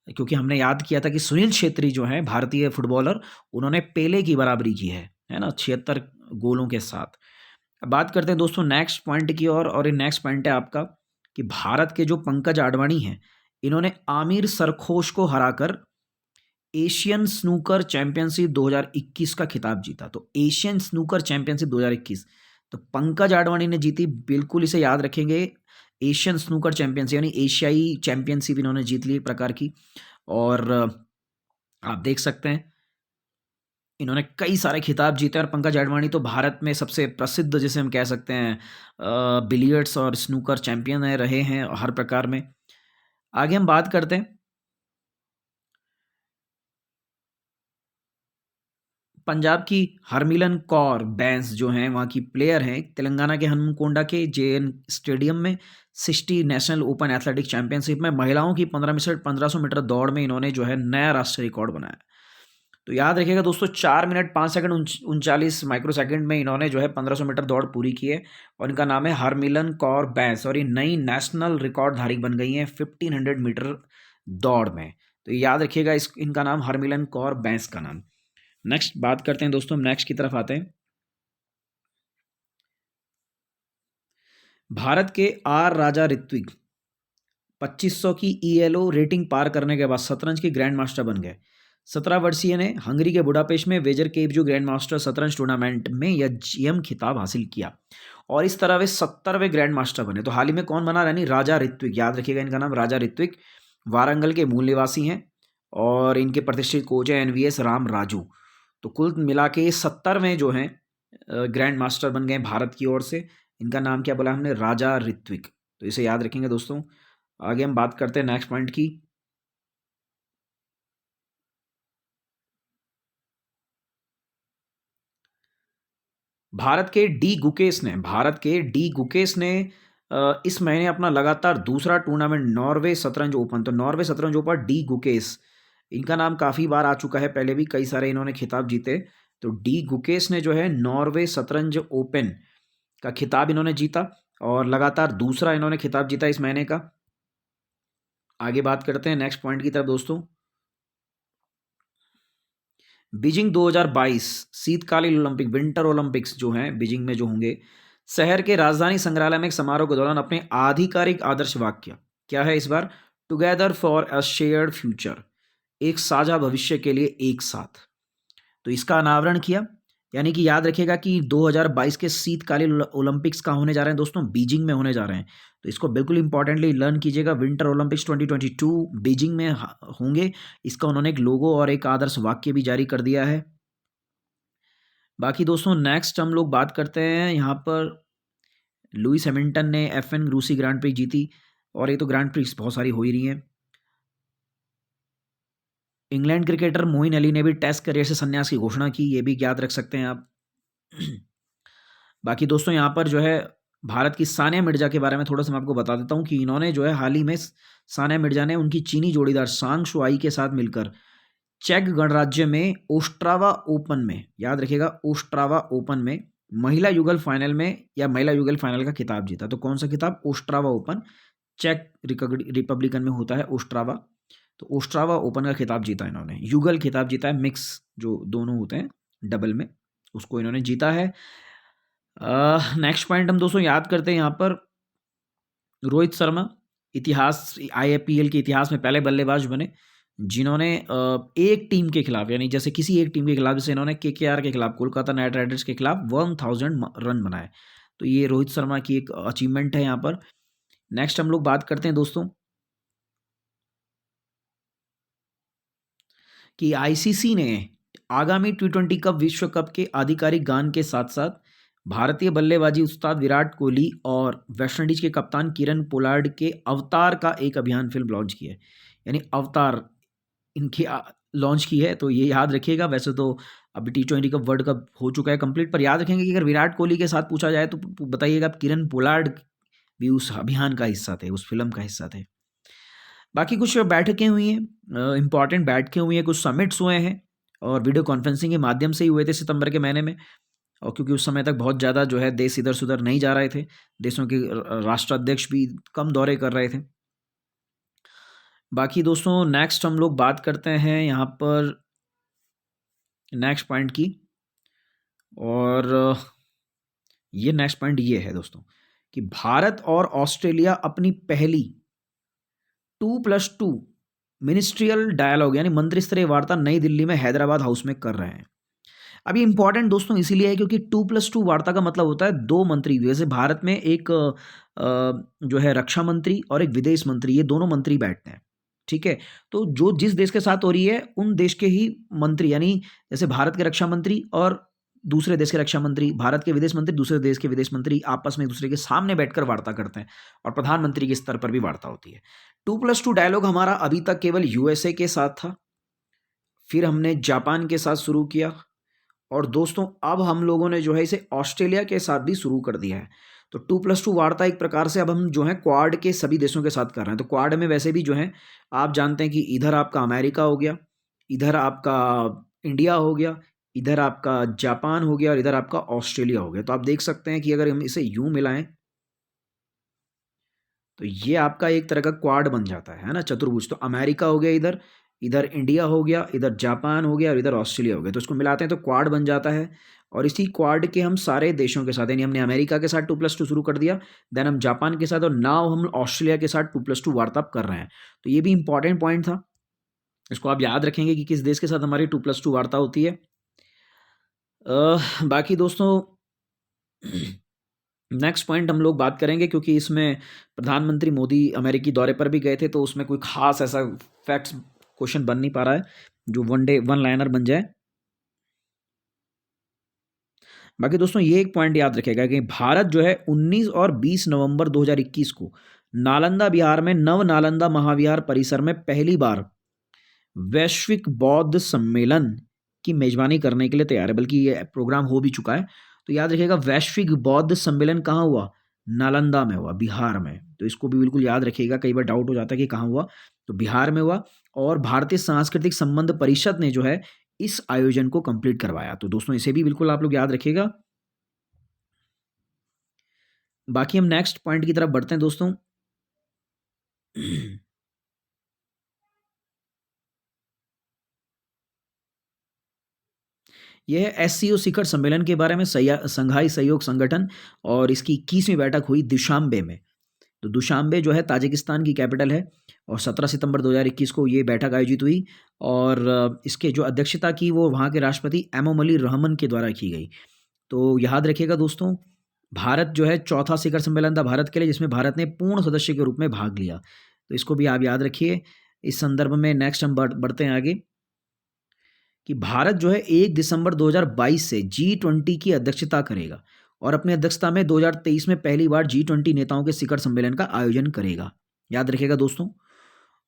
क्योंकि हमने याद किया था कि सुनील छेत्री जो हैं भारतीय फुटबॉलर, उन्होंने पेले की बराबरी की है ना, 76 गोलों के साथ। अब बात करते हैं दोस्तों नेक्स्ट पॉइंट की और ये नेक्स्ट पॉइंट है आपका कि भारत के जो पंकज आडवाणी हैं, इन्होंने आमिर सरखोश को हराकर एशियन स्नूकर चैंपियनशिप 2021 का खिताब जीता। तो एशियन स्नूकर चैंपियनशिप 2021 तो पंकज आडवाणी ने जीती। बिल्कुल इसे याद रखेंगे, एशियन स्नूकर चैंपियनशिप यानी एशियाई चैंपियनशिप इन्होंने जीत ली एक प्रकार की। और आप देख सकते हैं इन्होंने कई सारे खिताब जीते और पंकज अडवाणी तो भारत में सबसे प्रसिद्ध जिसे हम कह सकते हैं बिलियर्ड्स और स्नूकर चैंपियन रहे हैं हर प्रकार में। आगे हम बात करते हैं पंजाब की हरमिलन कौर बैंस जो हैं वहाँ की प्लेयर हैं, तेलंगाना के हनुमकोंडा के जेएन स्टेडियम में 60 नेशनल ओपन एथलेटिक चैंपियनशिप में महिलाओं की 1500 मीटर दौड़ में इन्होंने जो है नया राष्ट्रीय रिकॉर्ड बनाया। तो याद रखिएगा दोस्तों 4 मिनट 5 सेकंड 39 माइक्रो सेकंड में इन्होंने जो है 1500 मीटर दौड़ पूरी की है और इनका नाम है हरमिलन कौर बैंस और ये नई नेशनल रिकॉर्ड धारी बन गई हैं 1500 मीटर दौड़ में। तो याद रखिएगा इनका नाम हरमिलन कौर बैंस का नाम। नेक्स्ट बात करते हैं दोस्तों, नेक्स्ट की तरफ आते हैं। भारत के आर राजा ऋत्विक 2500 की ईएलओ रेटिंग पार करने के बाद शतरंज के ग्रैंड मास्टर बन गए। 17 वर्षीय ने हंगरी के बुडापेस्ट में वेजर केवजू ग्रैंड मास्टर शतरंज टूर्नामेंट में यह जीएम खिताब हासिल किया और इस तरह वे 70वें ग्रैंड मास्टर बने। तो हाल ही में कौन बना, यानी राजा ऋत्विक। याद रखिएगा इनका नाम राजा ऋत्विक, वारंगल के मूल निवासी हैं और इनके प्रतिष्ठित कोच हैं एनवीएस राम राजू। तो कुल मिला के 70वें जो हैं ग्रैंड मास्टर बन गए भारत की ओर से। इनका नाम क्या बोला हमने, राजा ऋत्विक। तो इसे याद रखेंगे दोस्तों। आगे हम बात करते हैं नेक्स्ट पॉइंट की। भारत के डी गुकेश ने इस महीने अपना लगातार दूसरा टूर्नामेंट नॉर्वे शतरंज ओपन, तो नॉर्वे शतरंज ओपन डी गुकेश, इनका नाम काफ़ी बार आ चुका है, पहले भी कई सारे इन्होंने खिताब जीते। तो डी गुकेश ने जो है नॉर्वे शतरंज ओपन का खिताब इन्होंने जीता और लगातार दूसरा इन्होंने खिताब जीता इस महीने का। आगे बात करते हैं नेक्स्ट पॉइंट की तरफ दोस्तों। बीजिंग 2022 शीतकालीन ओलंपिक, विंटर ओलंपिक्स जो हैं बीजिंग में जो होंगे, शहर के राजधानी संग्रहालय में एक समारोह के दौरान अपने आधिकारिक आदर्श वाक्य क्या है इस बार, together for a shared future, एक साझा भविष्य के लिए एक साथ। तो इसका अनावरण किया, यानी कि याद रखिएगा कि 2022 के शीतकालीन ओलंपिक्स कहाँ होने जा रहे हैं दोस्तों, बीजिंग में होने जा रहे हैं। तो इसको बिल्कुल इंपॉर्टेंटली लर्न कीजिएगा। विंटर ओलंपिक्स 2022 बीजिंग में होंगे। इसका उन्होंने एक लोगो और एक आदर्श वाक्य भी जारी कर दिया है। बाकी दोस्तों नेक्स्ट हम लोग बात करते हैं यहाँ पर लुइस हैमिल्टन ने F1 रूसी ग्रांड प्री जीती और ये तो ग्रांड प्रिक्स बहुत सारी हो ही रही हैं। इंग्लैंड क्रिकेटर मोइन अली ने भी टेस्ट करियर से संन्यास की घोषणा की, ये भी याद रख सकते हैं आप। बाकी दोस्तों यहाँ पर जो है भारत की सानिया मिर्जा के बारे में थोड़ा सा मैं आपको बता देता हूँ कि इन्होंने जो है हाल ही में सानिया मिर्जा ने उनकी चीनी जोड़ीदार सांग शुआई के साथ मिलकर चेक गणराज्य में ओस्ट्रावा ओपन में, याद रखिएगा ओस्ट्रावा ओपन में महिला युगल फाइनल में या महिला युगल फाइनल का खिताब जीता। तो कौन सा खिताब, ओस्ट्रावा ओपन, चेक रिपब्लिकन में होता है ओस्ट्रावा। तो ओस्ट्रावा ओपन का खिताब जीता इन्होंने, युगल खिताब जीता है, मिक्स जो दोनों होते हैं डबल में, उसको इन्होंने जीता है। नेक्स्ट पॉइंट हम दोस्तों याद करते हैं यहाँ पर रोहित शर्मा, इतिहास आईपीएल के इतिहास में पहले बल्लेबाज बने जिन्होंने एक टीम के खिलाफ, यानी जैसे किसी एक टीम के खिलाफ, जैसे इन्होंने केकेआर के खिलाफ, कोलकाता नाइट राइडर्स के खिलाफ 1000 रन बनाए। तो ये रोहित शर्मा की एक अचीवमेंट है यहाँ पर। नेक्स्ट हम लोग बात करते हैं दोस्तों कि आईसीसी ने आगामी T20 कप विश्व कप के आधिकारिक गान के साथ साथ भारतीय बल्लेबाजी उस्ताद विराट कोहली और वेस्टइंडीज के कप्तान किरण पोलार्ड के अवतार का एक अभियान फिल्म लॉन्च की है, यानी अवतार इनकी लॉन्च की है। तो ये याद रखिएगा। वैसे तो अभी T20 कप वर्ल्ड कप हो चुका है कंप्लीट, पर याद रखेंगे कि अगर विराट कोहली के साथ पूछा जाए तो बताइएगा किरण पोलार्ड भी उस अभियान का हिस्सा थे, उस फिल्म का हिस्सा थे। बाकी कुछ बैठकें हुई हैं, इंपॉर्टेंट बैठकें हुई हैं, कुछ समिट्स हुए हैं और वीडियो कॉन्फ्रेंसिंग के माध्यम से ही हुए थे सितंबर के महीने में। और क्योंकि उस समय तक बहुत ज़्यादा जो है देश इधर से उधर नहीं जा रहे थे, देशों के राष्ट्राध्यक्ष भी कम दौरे कर रहे थे। बाकी दोस्तों नेक्स्ट हम लोग बात करते हैं यहाँ पर नेक्स्ट पॉइंट की, और ये नेक्स्ट पॉइंट ये है दोस्तों कि भारत और ऑस्ट्रेलिया अपनी पहली 2+2 मिनिस्ट्रियल डायलॉग यानी मंत्री स्तरीय वार्ता नई दिल्ली में हैदराबाद हाउस में कर रहे हैं। अब ये इंपॉर्टेंट दोस्तों इसीलिए है क्योंकि 2+2 वार्ता का मतलब होता है 2 मंत्री, जैसे भारत में एक जो है रक्षा मंत्री और एक विदेश मंत्री, ये दोनों मंत्री बैठते हैं, ठीक है? तो जो जिस देश के साथ हो रही है, उन देश के ही मंत्री यानी जैसे भारत के रक्षा मंत्री और दूसरे देश के रक्षा मंत्री, भारत के विदेश मंत्री, दूसरे देश के विदेश मंत्री आपस में एक-दूसरे के सामने बैठकर वार्ता करते हैं और प्रधानमंत्री के स्तर पर भी वार्ता होती है। 2+2 डायलॉग हमारा अभी तक केवल यूएसए के साथ था, फिर हमने जापान के साथ शुरू किया और दोस्तों अब हम लोगों ने जो है इसे ऑस्ट्रेलिया के साथ भी शुरू कर दिया है। तो 2+2 वार्ता एक प्रकार से अब हम जो है क्वाड के सभी देशों के साथ कर रहे हैं। तो क्वाड में वैसे भी जो है आप जानते हैं कि इधर आपका अमेरिका हो गया, इधर आपका इंडिया हो गया, इधर आपका जापान हो गया और इधर आपका ऑस्ट्रेलिया हो गया। तो आप देख सकते हैं कि अगर हम इसे यूँ मिलाएँ तो ये आपका एक तरह का क्वाड बन जाता है ना? चतुर्भुज। तो अमेरिका हो गया इधर, इधर इंडिया हो गया, इधर जापान हो गया और इधर ऑस्ट्रेलिया हो गया। तो इसको मिलाते हैं तो क्वाड बन जाता है और इसी क्वाड के हम सारे देशों के साथ यानी हमने अमेरिका के साथ 2+2 शुरू कर दिया, देन हम जापान के साथ और नाउ हम ऑस्ट्रेलिया के साथ 2+2 वार्तालाप कर रहे हैं। तो ये भी इम्पोर्टेंट पॉइंट था। इसको आप याद रखेंगे कि किस देश के साथ हमारी 2+2 वार्ता होती है। बाकी दोस्तों नेक्स्ट पॉइंट हम लोग बात करेंगे क्योंकि इसमें प्रधानमंत्री मोदी अमेरिकी दौरे पर भी गए थे तो उसमें कोई खास ऐसा फैक्ट्स क्वेश्चन बन नहीं पा रहा है जो वन लाइनर बन जाए। बाकी दोस्तों ये एक पॉइंट याद रखेगा कि भारत जो है 19 और 20 नवंबर 2021 को नालंदा बिहार में नव नालंदा महाविहार परिसर में पहली बार वैश्विक बौद्ध सम्मेलन की मेजबानी करने के लिए तैयार है, बल्कि ये प्रोग्राम हो भी चुका है। तो याद रखिएगा वैश्विक बौद्ध सम्मेलन कहाँ हुआ? नालंदा में हुआ, बिहार में। तो इसको भी बिल्कुल याद रखिएगा, कई बार डाउट हो जाता है कि कहाँ हुआ, तो बिहार में हुआ और भारतीय सांस्कृतिक संबंध परिषद ने जो है इस आयोजन को कंप्लीट करवाया। तो दोस्तों इसे भी बिल्कुल आप लोग याद रखिएगा। बाकी हम नेक्स्ट पॉइंट की तरफ बढ़ते हैं दोस्तों। यह है एससीओ शिखर सम्मेलन के बारे में, संघाई सहयोग संगठन और इसकी 21वीं बैठक हुई दुशांबे में। तो दुशांबे जो है ताजिकिस्तान की कैपिटल है और 17 सितंबर 2021 को ये बैठक आयोजित हुई और इसके जो अध्यक्षता की वो वहाँ के राष्ट्रपति एमोमली रहमान के द्वारा की गई। तो याद रखिएगा दोस्तों, भारत जो है चौथा शिखर सम्मेलन था भारत के लिए जिसमें भारत ने पूर्ण सदस्य के रूप में भाग लिया। तो इसको भी आप याद रखिए। इस संदर्भ में नेक्स्ट हम बढ़ते हैं आगे कि भारत जो है 1 दिसंबर 2022 से G20 की अध्यक्षता करेगा और अपनी अध्यक्षता में 2023 में पहली बार G20 नेताओं के शिखर सम्मेलन का आयोजन करेगा। याद रखिएगा दोस्तों।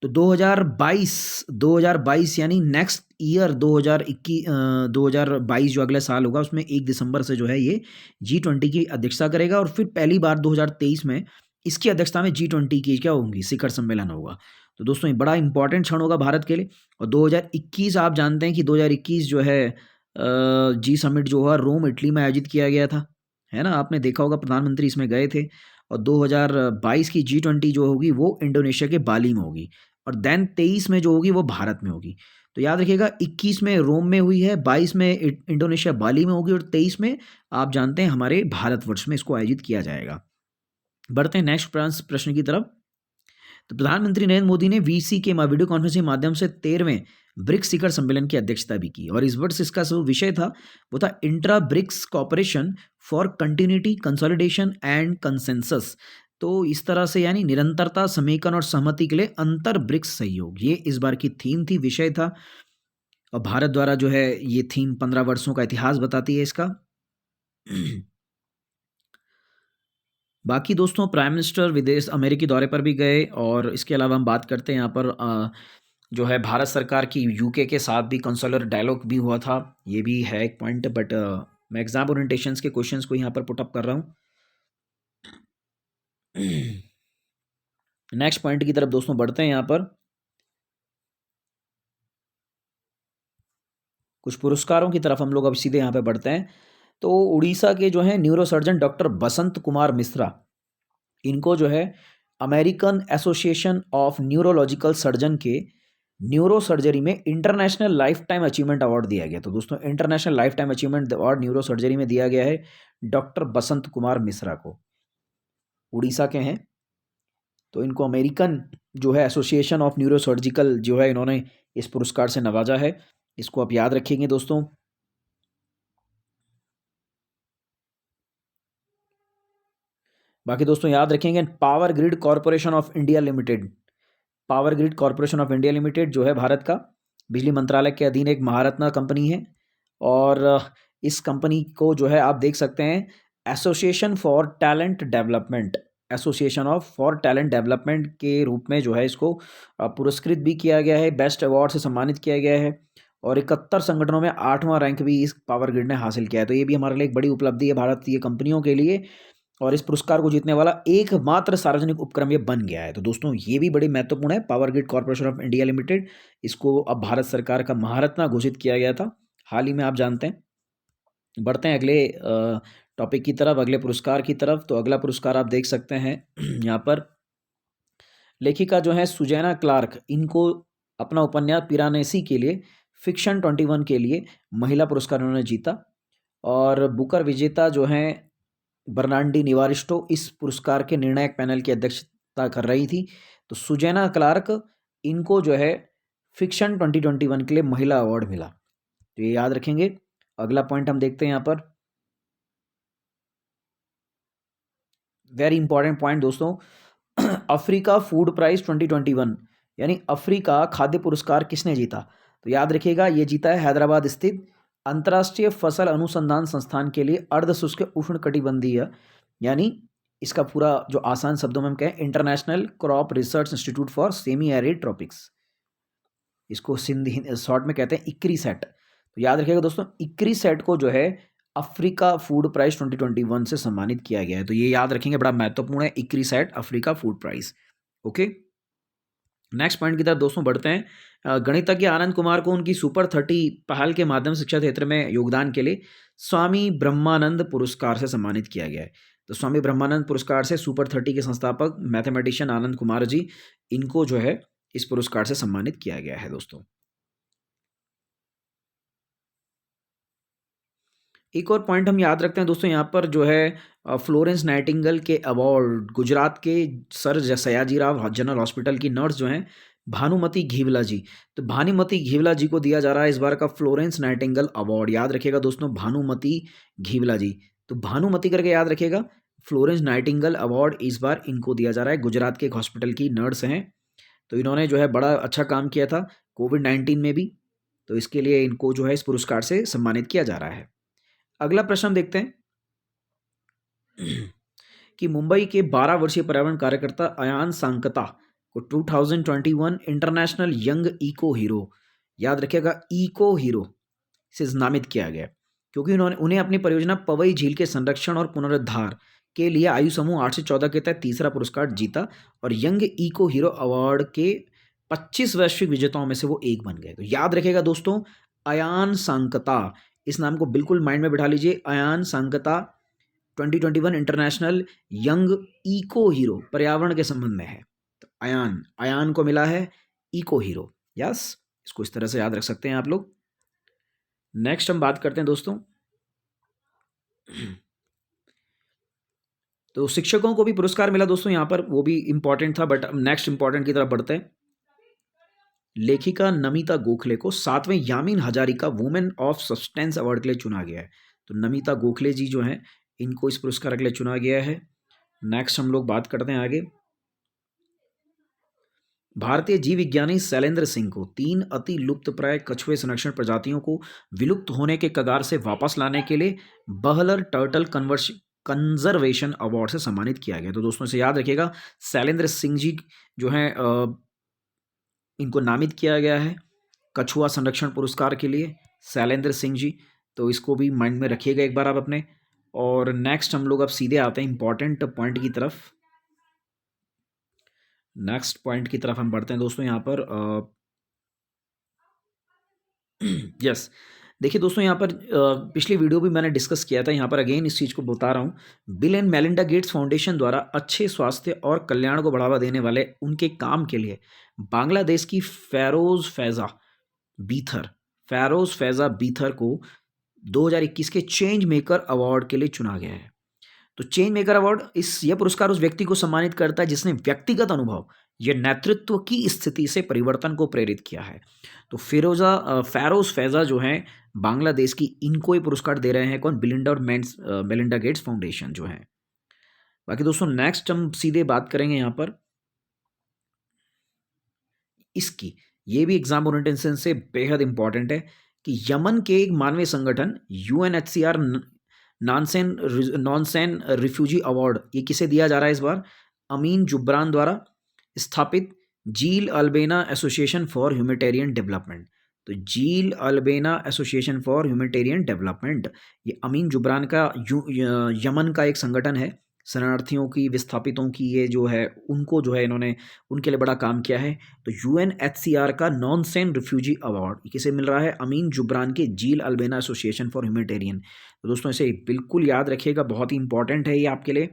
तो 2022 यानी नेक्स्ट ईयर 2022 जो अगले साल होगा उसमें 1 दिसंबर से जो है ये G20 की अध्यक्षता करेगा और फिर पहली बार 2023 में इसकी अध्यक्षता में G20 की क्या होंगी? शिखर सम्मेलन होगा। तो दोस्तों ये बड़ा इंपॉर्टेंट क्षण होगा भारत के लिए और 2021 आप जानते हैं कि 2021 जो है जी समिट जो हुआ रोम इटली में आयोजित किया गया था, है ना? आपने देखा होगा प्रधानमंत्री इसमें गए थे और 2022 की G20 जो होगी वो इंडोनेशिया के बाली में होगी और देन 23 में जो होगी वो भारत में होगी। तो याद रखिएगा 21 में रोम में हुई है, 22 में इंडोनेशिया बाली में होगी और 23 में आप जानते हैं हमारे भारतवर्ष में इसको आयोजित किया जाएगा। बढ़ते हैं नेक्स्ट प्रश्न की तरफ। तो प्रधानमंत्री नरेंद्र मोदी ने वीसी के वीडियो कॉन्फ्रेंसिंग माध्यम से 13वें ब्रिक्स शिखर सम्मेलन की अध्यक्षता भी की और इस वर्ष इसका जो विषय था वो था intra BRICS cooperation for continuity consolidation and consensus. तो इस तरह से यानी निरंतरता, समेकन और सहमति के लिए अंतर ब्रिक्स सहयोग, ये इस बार की थीम थी, विषय था और भारत द्वारा जो है ये थीम 15 वर्षों का इतिहास बताती है इसका। बाकी दोस्तों प्राइम मिनिस्टर विदेश अमेरिकी दौरे पर भी गए और इसके अलावा हम बात करते हैं यहाँ पर जो है भारत सरकार की यूके के साथ भी कंसुलर डायलॉग भी हुआ था। ये भी है एक पॉइंट, बट मैं एग्जाम ओरिएंटेशंस के क्वेश्चंस को यहाँ पर पुटअप कर रहा हूँ। नेक्स्ट पॉइंट की तरफ दोस्तों बढ़ते हैं यहाँ पर। कुछ पुरस्कारों की तरफ हम लोग अब सीधे यहाँ पे बढ़ते हैं। तो उड़ीसा के जो हैं न्यूरोसर्जन डॉक्टर बसंत कुमार मिश्रा, इनको जो है American association of neurological surgeon के न्यूरो सर्जरी में international life time achievement award दिया गया। तो दोस्तों international life time achievement award neuro surgery में दिया गया है डॉक्टर बसंत कुमार मिश्रा को, उड़ीसा के हैं। तो इनको अमेरिकन जो है एसोसिएशन ऑफ न्यूरो सर्जिकल जो है इन्होंने इस पुरस्कार से नवाजा है। इसको आप याद रखेंगे दोस्तों। बाकी दोस्तों याद रखेंगे power grid corporation of India limited, power grid corporation of India limited जो है भारत का बिजली मंत्रालय के अधीन एक महारत्ना कंपनी है। और इस कंपनी को जो है आप देख सकते हैं association for talent development, association of for talent development के रूप में जो है इसको पुरस्कृत भी किया गया है, बेस्ट अवार्ड से सम्मानित किया गया है। और 71 संगठनों में 8वां रैंक भी इस पावर ग्रिड ने हासिल किया है। तो ये भी हमारे लिए एक बड़ी उपलब्धि है भारतीय कंपनियों के लिए। और इस पुरस्कार को जीतने वाला एकमात्र सार्वजनिक उपक्रम ये बन गया है। तो दोस्तों ये भी बड़ी महत्वपूर्ण है। Power grid corporation of India limited, इसको अब भारत सरकार का महारत्ना घोषित किया गया था हाल ही में, आप जानते हैं। बढ़ते हैं अगले टॉपिक की तरफ, अगले पुरस्कार की तरफ। तो अगला पुरस्कार आप देख सकते हैं यहाँ पर लेखिका जो है सुजैना क्लार्क, इनको अपना उपन्यास पिरानेसी के लिए, फिक्शन 21 के लिए महिला पुरस्कार उन्होंने जीता। और बुकर विजेता जो हैं बर्नांडी निवारिस्टो इस पुरस्कार के निर्णायक पैनल की अध्यक्षता कर रही थी। तो सुजैना क्लार्क, इनको जो है फिक्शन 2021 के लिए महिला अवार्ड मिला। तो ये याद रखेंगे। अगला पॉइंट हम देखते हैं यहाँ पर, वेरी इंपॉर्टेंट पॉइंट दोस्तों। अफ्रीका फूड प्राइज 2021 यानी अफ्रीका खाद्य पुरस्कार किसने जीता? तो याद रखिएगा ये जीता है हैदराबाद स्थित अंतर्राष्ट्रीय फसल अनुसंधान संस्थान के लिए अर्धशुष्क उष्णकटिबंधीय, यानी इसका पूरा जो आसान शब्दों में हम कहें international crop research institute for semi arid tropics, इसको सिंधी शॉर्ट में कहते हैं इक्री सेट। तो याद रखिएगा दोस्तों, इक्री सेट को जो है अफ्रीका फूड प्राइज 2021 से सम्मानित किया गया है। तो ये याद रखेंगे, बड़ा महत्वपूर्ण है, ICRISAT Africa food prize. Okay, next point की तरफ दोस्तों बढ़ते हैं। गणितज्ञ आनंद कुमार को उनकी सुपर 30 पहल के माध्यम से शिक्षा क्षेत्र में योगदान के लिए स्वामी ब्रह्मानंद पुरस्कार से सम्मानित किया गया है। तो स्वामी ब्रह्मानंद पुरस्कार से सुपर 30 के संस्थापक मैथमेटिशियन आनंद कुमार जी, इनको जो है इस पुरस्कार से सम्मानित किया गया है दोस्तों। एक और पॉइंट हम याद रखते हैं दोस्तों यहाँ पर जो है फ्लोरेंस नाइटिंगेल के अवार्ड, गुजरात के सर सयाजीराव जनरल हॉस्पिटल की नर्स जो हैं भानुमति घीवला जी, तो भानुमति घीवला जी को दिया जा रहा है इस बार का फ्लोरेंस नाइटिंगेल अवार्ड। याद रखिएगा दोस्तों, भानुमति घीवला जी, तो भानुमति करके याद रखिएगा। फ्लोरेंस नाइटिंगेल अवार्ड इस बार इनको दिया जा रहा है, गुजरात के एक हॉस्पिटल की नर्स हैं। तो इन्होंने जो है बड़ा अच्छा काम किया था कोविड-19 में भी, तो इसके लिए इनको जो है इस पुरस्कार से सम्मानित किया जा रहा है। अगला प्रश्न हम देखते हैं कि मुंबई के 12 वर्षीय पर्यावरण कार्यकर्ता अयान सांकता को 2021 इंटरनेशनल यंग इको हीरो, याद रखिएगा इको हीरो, से नामित किया गया क्योंकि उन्हें अपनी परियोजना पवई झील के संरक्षण और पुनरुद्धार के लिए आयु समूह 8 से 14 के तहत तीसरा पुरस्कार जीता और यंग इको हीरो अवार्ड के 25 वैश्विक विजेताओं में से वो एक बन गए। तो याद रखिएगा दोस्तों, अयान सांकता, इस नाम को बिल्कुल माइंड में बिठा लीजिए। Ayaan Sankta 2021 international young eco hero, पर्यावरण के संबंध में है। तो अयान को मिला है इको हीरो। यस, इसको इस तरह से याद रख सकते हैं आप लोग। नेक्स्ट हम बात करते हैं दोस्तों, तो शिक्षकों को भी पुरस्कार मिला दोस्तों यहाँ पर, वो भी इंपॉर्टेंट था। बट नेक्स्ट इंपॉर्टेंट की तरफ बढ़ते हैं। लेखिका नमिता गोखले को 7वें Yamin Hazarika women of substance award के लिए चुना गया है। तो नमिता गोखले जी जो हैं, इनको इस पुरस्कार के लिए चुना गया है। नेक्स्ट हम लोग बात करते हैं आगे। भारतीय जीव विज्ञानी शैलेंद्र सिंह को 3 अति लुप्तप्राय कछुए संरक्षण प्रजातियों को विलुप्त होने के कगार से वापस लाने के लिए बहलर टर्टल कंजर्वेशन अवार्ड से सम्मानित किया गया। तो दोस्तों इसे याद रखिएगा, शैलेंद्र सिंह जी जो हैं इनको नामित किया गया है कछुआ संरक्षण पुरस्कार के लिए, शैलेंद्र सिंह जी। तो इसको भी माइंड में रखिएगा एक बार आप अपने। और नेक्स्ट हम लोग अब सीधे आते हैं इंपॉर्टेंट पॉइंट की तरफ। नेक्स्ट पॉइंट की तरफ हम बढ़ते हैं दोस्तों यहाँ पर। यस, देखिए दोस्तों यहाँ पर पिछली वीडियो भी मैंने डिस्कस किया था, यहाँ पर अगेन इस चीज़ को बता रहा हूँ। Bill and Melinda Gates foundation द्वारा अच्छे स्वास्थ्य और कल्याण को बढ़ावा देने वाले उनके काम के लिए बांग्लादेश की फैरोज फैज़ा बीथर को 2021 के चेंज मेकर अवार्ड के लिए चुना गया है। तो चेंज मेकर अवार्ड, यह पुरस्कार उस व्यक्ति को सम्मानित करता है जिसने व्यक्तिगत अनुभव या नेतृत्व की स्थिति से परिवर्तन को प्रेरित किया है। तो फैरोज फैज़ा जो हैं बांग्लादेश की, इनको ये पुरस्कार दे रहे हैं कौन? बिलिंडा और मेलिंडा गेट्स फाउंडेशन जो है। बाकी दोस्तों नेक्स्ट हम सीधे बात करेंगे यहाँ पर इसकी, ये भी एग्जाम ओरिएंटेशन से बेहद इंपॉर्टेंट है कि यमन के एक मानवीय संगठन UNHCR nonsense nonsense refugee award ये किसे दिया जा रहा है इस बार? अमीन जुब्रान द्वारा स्थापित जील अल्बेना एसोसिएशन फॉर ह्यूमैनिटेरियन डेवलपमेंट। तो जील अल्बेना एसोसिएशन फॉर ह्यूमैनिटेरियन डेवलपमेंट, ये अमीन जुब्रान का यमन का एक संगठन है, शरणार्थियों की, विस्थापितों की, ये जो है उनको जो है इन्होंने उनके लिए बड़ा काम किया है। तो यूएनएचसीआर का नॉनसेन रिफ्यूजी अवार्ड किसे मिल रहा है? अमीन जुब्रान के जील अल्बेना एसोसिएशन फॉर ह्यूमैनिटेरियन। तो दोस्तों इसे बिल्कुल याद रखिएगा, बहुत ही इंपॉर्टेंट है ये आपके लिए।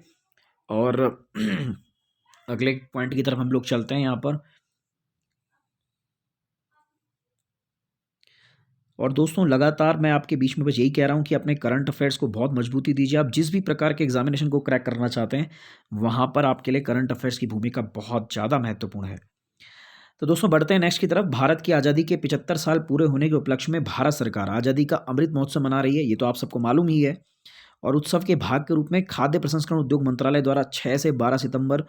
और अगले पॉइंट की तरफ हम लोग चलते हैं यहाँ पर। और दोस्तों लगातार मैं आपके बीच में बस यही कह रहा हूँ कि अपने करंट अफेयर्स को बहुत मजबूती दीजिए। आप जिस भी प्रकार के एग्जामिनेशन को क्रैक करना चाहते हैं वहाँ पर आपके लिए करंट अफेयर्स की भूमिका बहुत ज़्यादा महत्वपूर्ण है। तो दोस्तों बढ़ते हैं नेक्स्ट की तरफ। भारत की आज़ादी के 75 साल पूरे होने के उपलक्ष्य में भारत सरकार आज़ादी का अमृत महोत्सव मना रही है, ये तो आप सबको मालूम ही है। और उत्सव के भाग के रूप में खाद्य प्रसंस्करण उद्योग मंत्रालय द्वारा 6 से 12 सितंबर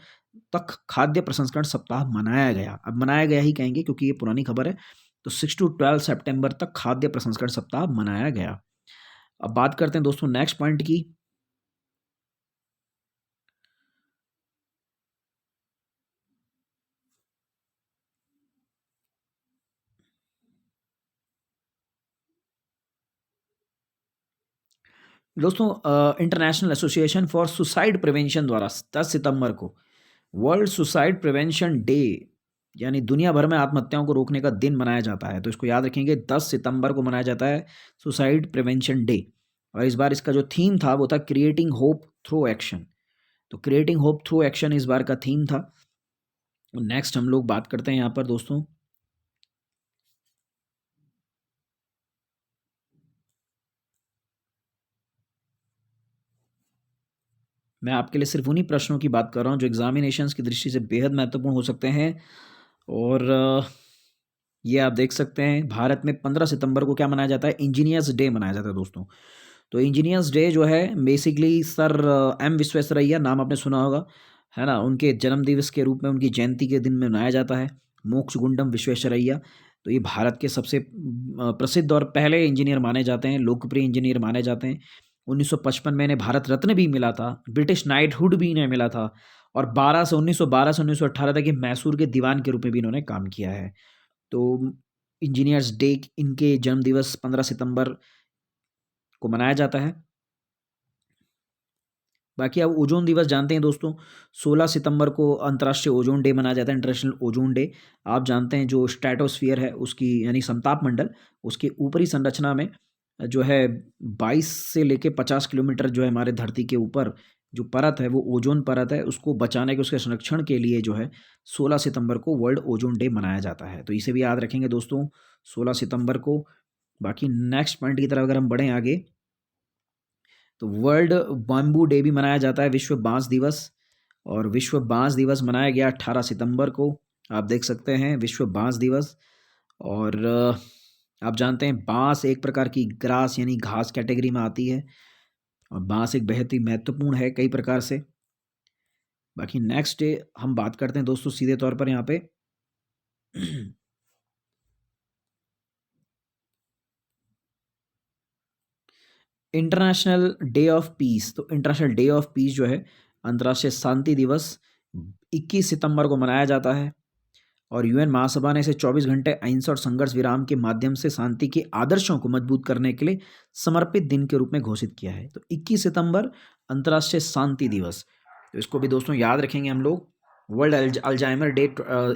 तक खाद्य प्रसंस्करण सप्ताह मनाया गया। अब मनाया गया ही कहेंगे क्योंकि ये पुरानी खबर है। तो 6 टू 12 सितंबर तक खाद्य प्रसंस्करण सप्ताह मनाया गया। अब बात करते हैं दोस्तों नेक्स्ट पॉइंट की। दोस्तों international association for suicide prevention द्वारा 10 सितंबर को वर्ल्ड सुसाइड प्रिवेंशन डे यानी दुनिया भर में आत्महत्याओं को रोकने का दिन मनाया जाता है। तो इसको याद रखेंगे, 10 सितंबर को मनाया जाता है सुसाइड प्रिवेंशन डे। और इस बार इसका जो थीम था वो था क्रिएटिंग होप थ्रू एक्शन। तो क्रिएटिंग होप थ्रू एक्शन इस बार का थीम था। नेक्स्ट हम लोग बात करते हैं यहाँ पर दोस्तों, मैं आपके लिए सिर्फ उन्हीं प्रश्नों की बात कर रहा हूँ जो एग्जामिनेशंस की दृष्टि से बेहद महत्वपूर्ण हो सकते हैं। और ये आप देख सकते हैं भारत में 15 सितंबर को क्या मनाया जाता है? इंजीनियर्स डे मनाया जाता है दोस्तों। तो इंजीनियर्स डे जो है बेसिकली सर एम विश्वेश्वरैया, नाम आपने सुना होगा, है ना, उनके जन्म दिवस के रूप में उनकी जयंती के दिन में मनाया जाता है। मोक्षगुंडम विश्वेश्वरैया, तो ये भारत के सबसे प्रसिद्ध और पहले इंजीनियर माने जाते हैं, लोकप्रिय इंजीनियर माने जाते हैं। 1955 में इन्हें भारत रत्न भी मिला था, ब्रिटिश नाइटहुड भी इन्हें मिला था। और 1912 से 1918 तक ये मैसूर के दीवान के रूप में भी इन्होंने काम किया है। तो इंजीनियर्स डे इनके जन्म दिवस 15 सितंबर को मनाया जाता है। बाकी आप ओजोन दिवस जानते हैं दोस्तों, 16 सितंबर को अंतर्राष्ट्रीय ओजोन डे मनाया जाता है, इंटरनेशनल ओजोन डे। आप जानते हैं जो स्ट्रेटोस्फियर है उसकी यानी समताप मंडल, उसके ऊपरी संरचना में जो है 22 से लेके 50 किलोमीटर जो है हमारे धरती के ऊपर जो परत है वो ओजोन परत है, उसको बचाने के, उसके संरक्षण के लिए जो है 16 सितंबर को वर्ल्ड ओजोन डे मनाया जाता है। तो इसे भी याद रखेंगे दोस्तों, 16 सितंबर को। बाकी नेक्स्ट पॉइंट की तरफ अगर हम बढ़ें आगे, तो वर्ल्ड बाम्बू डे भी मनाया जाता है, विश्व बांस दिवस। और विश्व बांस दिवस मनाया गया 18 सितंबर को, आप देख सकते हैं विश्व बांस दिवस। और आप जानते हैं बांस एक प्रकार की ग्रास यानी घास कैटेगरी में आती है, और बांस एक बेहद ही महत्वपूर्ण है कई प्रकार से। बाकी नेक्स्ट डे हम बात करते हैं दोस्तों सीधे तौर पर यहाँ पे इंटरनेशनल डे ऑफ पीस। तो इंटरनेशनल डे ऑफ पीस जो है, अंतर्राष्ट्रीय शांति दिवस, 21 सितंबर को मनाया जाता है। और यूएन महासभा ने इसे 24 घंटे अहिंसा और संघर्ष विराम के माध्यम से शांति के आदर्शों को मजबूत करने के लिए समर्पित दिन के रूप में घोषित किया है। तो 21 सितंबर अंतर्राष्ट्रीय शांति दिवस, तो इसको भी दोस्तों याद रखेंगे हम लोग। वर्ल्ड अल्जाइमर डे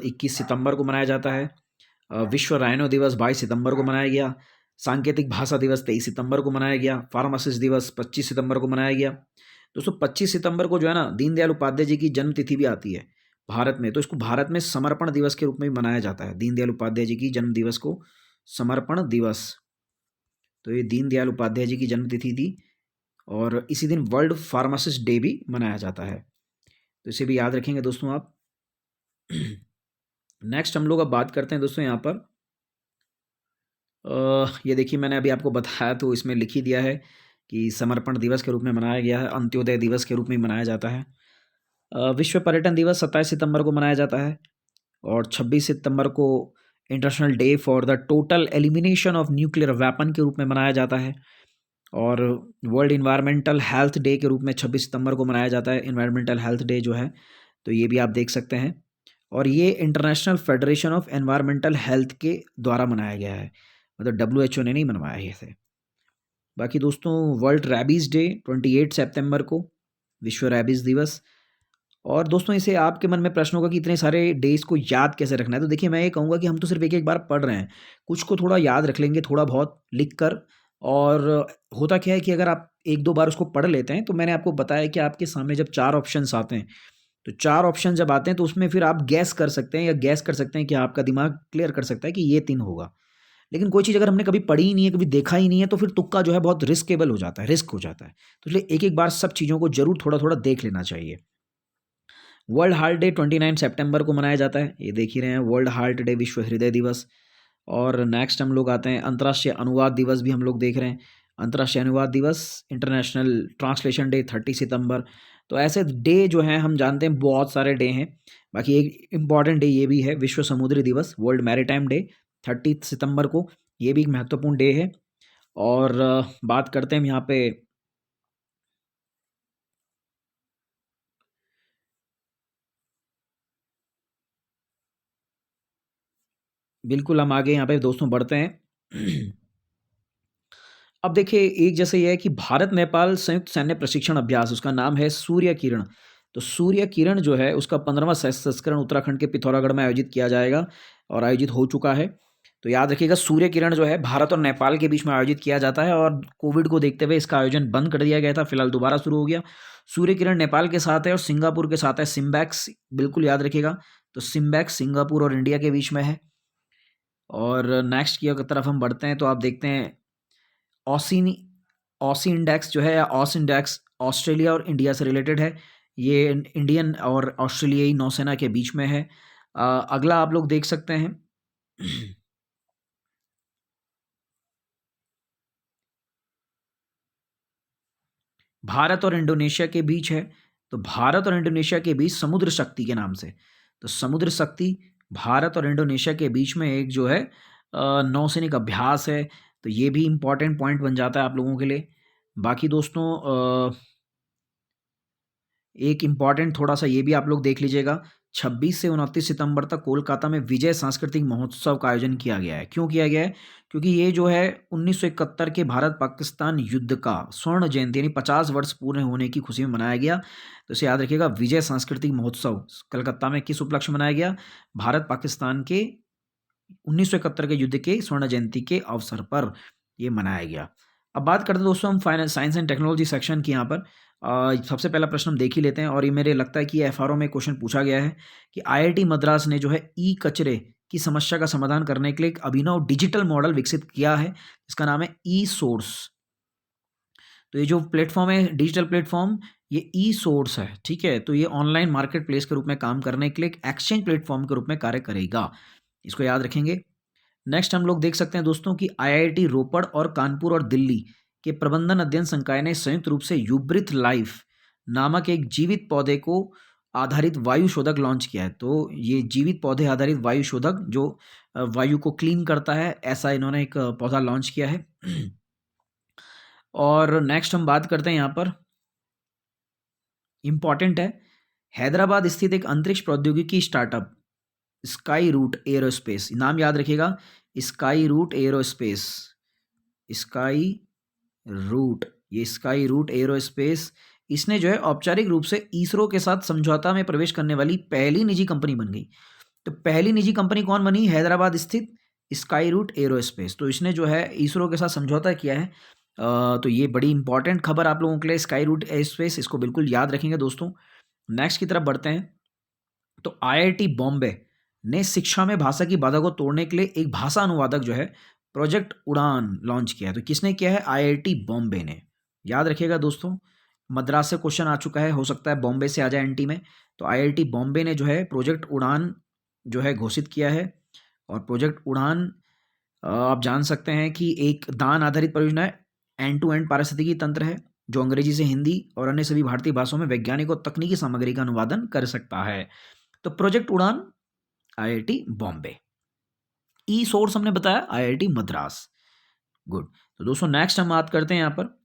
21 सितंबर को मनाया जाता है। विश्व राइनो दिवस 22 सितंबर को मनाया गया। सांकेतिक भाषा दिवस 23 सितंबर को मनाया गया। फार्मासिस्ट दिवस 25 सितंबर को मनाया गया। दोस्तों 25 सितंबर को जो है ना दीनदयाल उपाध्याय जी की जन्म तिथि भी आती है भारत में, तो इसको भारत में समर्पण दिवस के रूप में भी मनाया जाता है। दीनदयाल उपाध्याय जी की जन्म दिवस को समर्पण दिवस, तो ये दीनदयाल उपाध्याय जी की जन्म तिथि थी। और इसी दिन वर्ल्ड फार्मासिस्ट डे भी मनाया जाता है, तो इसे भी याद रखेंगे दोस्तों आप। नेक्स्ट हम लोग अब बात करते हैं दोस्तों यहाँ पर, ये देखिए मैंने अभी आपको बताया तो इसमें लिख ही दिया है कि समर्पण दिवस के रूप में मनाया गया है, अंत्योदय दिवस के रूप में मनाया जाता है। विश्व पर्यटन दिवस 27 सितंबर को मनाया जाता है। और 26 सितंबर को international day for the total elimination of nuclear weapon के रूप में मनाया जाता है। और वर्ल्ड इन्वायरमेंटल हेल्थ डे के रूप में 26 सितंबर को मनाया जाता है, इन्वायरमेंटल हेल्थ डे जो है, तो ये भी आप देख सकते हैं। और ये international federation of environmental health के द्वारा मनाया गया है, मतलब WHO ने नहीं मनवाया है इसे। बाकी दोस्तों, वर्ल्ड रैबीज़ डे 28 सितंबर को, विश्व रैबीज़ दिवस। और दोस्तों, इसे आपके मन में प्रश्न होगा कि इतने सारे डेज़ को याद कैसे रखना है, तो देखिए मैं ये कहूँगा कि हम तो सिर्फ एक एक बार पढ़ रहे हैं, कुछ को थोड़ा याद रख लेंगे थोड़ा बहुत लिख कर। और होता क्या है कि अगर आप एक दो बार उसको पढ़ लेते हैं, तो मैंने आपको बताया कि आपके सामने जब चार ऑप्शंस आते हैं, तो चार ऑप्शन जब आते हैं तो उसमें फिर आप गैस कर सकते हैं, या गैस कर सकते हैं कि आपका दिमाग क्लियर कर सकता है कि ये तीन होगा। लेकिन कोई चीज़ अगर हमने कभी पढ़ी ही नहीं है, कभी देखा ही नहीं है, तो फिर तुक्का जो है बहुत रिस्केबल हो जाता है, रिस्क हो जाता है। तो इसलिए एक एक बार सब चीज़ों को जरूर थोड़ा थोड़ा देख लेना चाहिए। वर्ल्ड हार्ट डे 29 सितंबर को मनाया जाता है, ये देख ही रहे हैं, वर्ल्ड हार्ट डे, विश्व हृदय दिवस। और नेक्स्ट हम लोग आते हैं, अंतर्राष्ट्रीय अनुवाद दिवस भी हम लोग देख रहे हैं, अंतर्राष्ट्रीय अनुवाद दिवस, इंटरनेशनल ट्रांसलेशन डे 30 सितंबर। तो ऐसे डे जो हैं हम जानते हैं बहुत सारे डे हैं। बाकी एक इम्पॉर्टेंट डे ये भी है, विश्व समुद्री दिवस, वर्ल्ड मैरीटाइम डे 30 सितंबर को, ये भी एक महत्वपूर्ण डे है। और बात करते हैं हम यहाँ पे, बिल्कुल हम आगे यहाँ पे दोस्तों बढ़ते हैं। अब देखिए, एक जैसे ये है कि भारत नेपाल संयुक्त सैन्य प्रशिक्षण अभ्यास, उसका नाम है सूर्य किरण। तो सूर्य किरण जो है उसका 15वां संस्करण उत्तराखंड के पिथौरागढ़ में आयोजित किया जाएगा, और आयोजित हो चुका है। तो याद रखिएगा, सूर्य किरण जो है भारत और नेपाल के बीच में आयोजित किया जाता है, और कोविड को देखते हुए इसका आयोजन बंद कर दिया गया था, फिलहाल दोबारा शुरू हो गया। सूर्य किरण नेपाल के साथ है और सिंगापुर के साथ है, सिम्बैक्स, बिल्कुल याद रखिएगा। तो सिम्बैक्स सिंगापुर और इंडिया के बीच में है। और नेक्स्ट की अगर तरफ हम बढ़ते हैं, तो आप देखते हैं ऑसी ऑसी इंडेक्स जो है, या ऑस इंडेक्स, ऑस्ट्रेलिया और इंडिया से रिलेटेड है। ये इंडियन और ऑस्ट्रेलियाई नौसेना के बीच में है। अगला आप लोग देख सकते हैं। भारत और इंडोनेशिया के बीच है। तो भारत और इंडोनेशिया के बीच समुद्र शक्ति के नाम से, तो समुद्र शक्ति भारत और इंडोनेशिया के बीच में एक जो है नौसैनिक अभ्यास है। तो ये भी इम्पॉर्टेंट पॉइंट बन जाता है आप लोगों के लिए। बाकी दोस्तों, एक इम्पॉर्टेंट थोड़ा सा ये भी आप लोग देख लीजिएगा, 26 से 29 सितंबर तक कोलकाता में विजय सांस्कृतिक महोत्सव का आयोजन किया गया है। क्यों किया गया है? क्योंकि ये जो है 1971 के भारत पाकिस्तान युद्ध का स्वर्ण जयंती, यानी 50 वर्ष पूर्ण होने की खुशी में मनाया गया। तो इसे याद रखिएगा, विजय सांस्कृतिक महोत्सव कलकत्ता में किस उपलक्ष्य में मनाया गया? भारत पाकिस्तान के 1971 के युद्ध के स्वर्ण जयंती के अवसर पर ये मनाया गया। अब बात करते हैं दोस्तों हम finance, science and technology section की। यहाँ पर सबसे पहला प्रश्न हम देख ही लेते हैं, और ये मेरे लगता है कि ये एफआरओ में क्वेश्चन पूछा गया है कि आईआईटी मद्रास ने जो है ई कचरे की समस्या का समाधान करने के लिए एक अभिनव डिजिटल मॉडल विकसित किया है, इसका नाम है ई सोर्स। तो ये जो प्लेटफॉर्म है, डिजिटल प्लेटफॉर्म, ये ई सोर्स है, ठीक है। तो ये ऑनलाइन मार्केट प्लेस के रूप में काम करने के लिए एक एक्सचेंज प्लेटफॉर्म के रूप में कार्य करेगा, इसको याद रखेंगे। नेक्स्ट हम लोग देख सकते हैं दोस्तों कि आईआईटी रोपड़ और कानपुर और दिल्ली के प्रबंधन अध्ययन संकाय ने संयुक्त रूप से यूब्रिथ लाइफ नामक एक जीवित पौधे को आधारित वायु शोधक लॉन्च किया है। तो ये जीवित पौधे आधारित वायु शोधक जो वायु को क्लीन करता है, ऐसा इन्होंने एक पौधा लॉन्च किया है। और नेक्स्ट हम बात करते हैं यहाँ पर, इंपॉर्टेंट है, हैदराबाद स्थित एक अंतरिक्ष प्रौद्योगिकी स्टार्टअप स्काई रूट एरोस्पेस, नाम याद रखिएगा, Skyroot aerospace, Skyroot, ये स्काई रूट एरोस्पेस, इसने जो है औपचारिक रूप से इसरो के साथ समझौता में प्रवेश करने वाली पहली निजी कंपनी बन गई। तो पहली निजी कंपनी कौन बनी? हैदराबाद स्थित स्काई रूट एरोस्पेस। तो इसने जो है इसरो के साथ समझौता किया है। तो ये बड़ी इंपॉर्टेंट खबर आप लोगों के लिए, स्काई रूट एरोस्पेस, इसको बिल्कुल याद रखेंगे दोस्तों। नेक्स्ट की तरफ बढ़ते हैं। तो आईआईटी बॉम्बे ने शिक्षा में भाषा की बाधा को तोड़ने के लिए एक भाषा अनुवादक जो है प्रोजेक्ट उड़ान लॉन्च किया है। तो किसने किया है? आईआईटी बॉम्बे ने। याद रखिएगा दोस्तों, मद्रास से क्वेश्चन आ चुका है, हो सकता है बॉम्बे से आ जाए एनटी में। तो आईआईटी बॉम्बे ने जो है प्रोजेक्ट उड़ान जो है घोषित किया है। और प्रोजेक्ट उड़ान आप जान सकते हैं कि एक दान आधारित परियोजना है, एंड टू एंड पारिस्थितिकी तंत्र है, जो अंग्रेजी से हिंदी और अन्य सभी भारतीय भाषाओं में वैज्ञानिक और तकनीकी सामग्री का अनुवादन कर सकता है। तो प्रोजेक्ट उड़ान IIT बॉम्बे। ई सोर्स हमने बताया IIT मद्रास। गुड। तो दोस्तों नेक्स्ट हम बात करते हैं यहाँ पर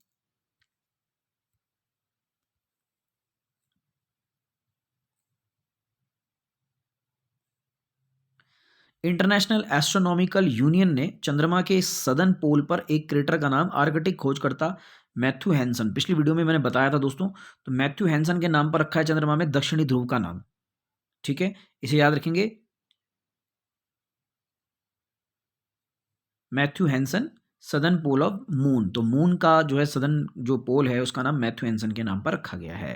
इंटरनेशनल एस्ट्रोनॉमिकल यूनियन ने चंद्रमा के सदर्न पोल पर एक क्रेटर का नाम आर्कटिक खोजकर्ता मैथ्यू हैंसन, पिछली वीडियो में मैंने बताया था दोस्तों, तो मैथ्यू हैंसन के नाम पर रखा है चंद्रमा में दक्षिणी ध्रुव का नाम। ठीक है, इसे याद रखेंगे, Matthew Hansen southern pole of moon. तो मून का जो है सदर्न जो पोल है उसका नाम मैथ्यू हैंसन के नाम पर रखा गया है।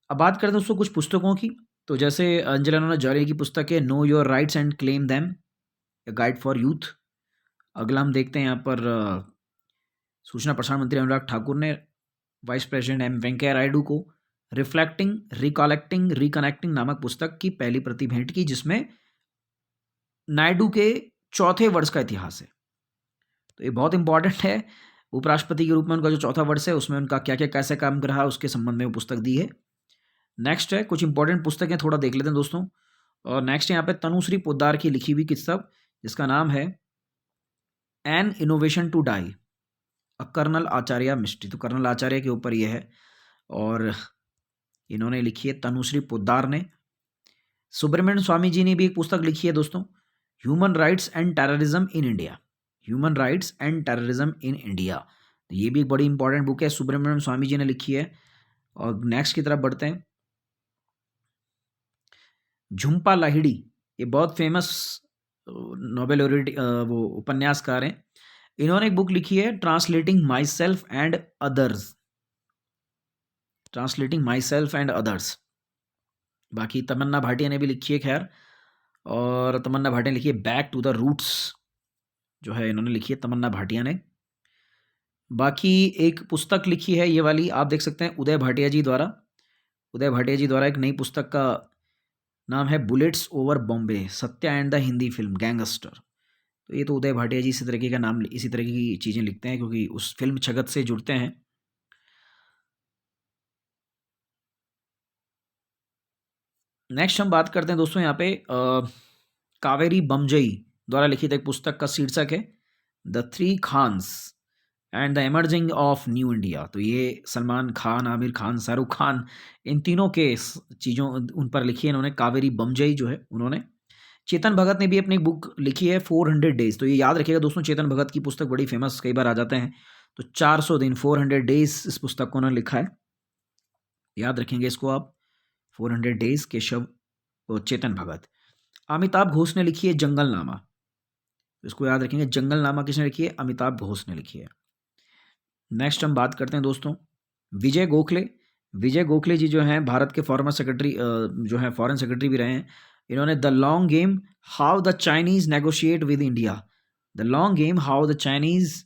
अब बात करते हैं दोस्तों कुछ पुस्तकों की। तो जैसे अंजला नोना जारी की पुस्तक है know your rights and claim them, a guide for youth. अगला हम देखते हैं यहाँ पर सूचना प्रसारण मंत्री अनुराग ठाकुर ने vice president M Venkaiah Naidu को रिफ्लेक्टिंग रिकलेक्टिंग रिकनेक्टिंग नामक पुस्तक की पहली प्रति भेंट की, जिसमें नायडू के चौथे वर्ष का इतिहास है। तो ये बहुत इंपॉर्टेंट है। उपराष्ट्रपति के रूप में उनका जो चौथा वर्ष है उसमें उनका क्या क्या कैसे काम कर रहा है उसके संबंध में वो पुस्तक दी है। नेक्स्ट है कुछ इंपॉर्टेंट पुस्तकें थोड़ा देख लेते हैं दोस्तों। और नेक्स्ट यहाँ पे तनुश्री पोद्दार की लिखी हुई किताब जिसका नाम है an innovation to die, colonel Acharya mystery. तो कर्नल आचार्य के ऊपर ये है और इन्होंने लिखी है तनुश्री पोद्दार ने। सुब्रमण्यम स्वामी जी ने भी एक पुस्तक लिखी है दोस्तों, human rights and terrorism in India, human rights and terrorism in India. तो ये भी एक बड़ी इंपॉर्टेंट बुक है, सुब्रमण्यम स्वामी जी ने लिखी है। और नेक्स्ट की तरफ बढ़ते हैं, झुम्पा लाहिड़ी, ये बहुत फेमस नोबेल लॉरेट वो उपन्यासकार हैं। इन्होंने एक बुक लिखी है translating my self and others, translating my self and others. बाकी तमन्ना भाटिया ने भी लिखी है खैर, और तमन्ना भाटिया ने लिखी है बैक टू द रूट्स, जो है इन्होंने लिखी है तमन्ना भाटिया ने। बाकी एक पुस्तक लिखी है ये वाली आप देख सकते हैं उदय भाटिया जी द्वारा, उदय भाटिया जी द्वारा एक नई पुस्तक का नाम है bullets over Bombay, Satya and the Hindi film gangster. तो ये तो उदय भाटिया जी इसी तरीके का नाम इसी तरह की चीज़ें लिखते हैं क्योंकि उस फिल्म जगत से जुड़ते हैं। नेक्स्ट हम बात करते हैं दोस्तों यहाँ पे कावेरी बमजई द्वारा लिखित एक पुस्तक का शीर्षक है the three Khans and the emerging of new India. तो ये सलमान खान, आमिर खान, शाहरुख खान, इन तीनों के चीज़ों उन पर लिखी है इन्होंने। कावेरी बमजई जो है उन्होंने। चेतन भगत ने भी अपनी बुक लिखी है 400 डेज। तो ये याद रखिएगा दोस्तों, चेतन भगत की पुस्तक बड़ी फेमस कई बार आ जाते हैं। तो 400 दिन 400 डेज इस पुस्तक को उन्होंने लिखा है, याद रखेंगे इसको आप, 400 डेज केशव चेतन भगत। अमिताभ घोष ने लिखी है जंगलनामा, इसको याद रखेंगे, जंगलनामा किसने लिखी है? अमिताभ घोष ने लिखी है। नेक्स्ट हम बात करते हैं दोस्तों विजय गोखले। विजय गोखले जी जो हैं भारत के फॉरेन सेक्रेटरी जो हैं फॉरेन सेक्रेटरी भी रहे हैं। इन्होंने the long game how the Chinese negotiate with India, the long game how the Chinese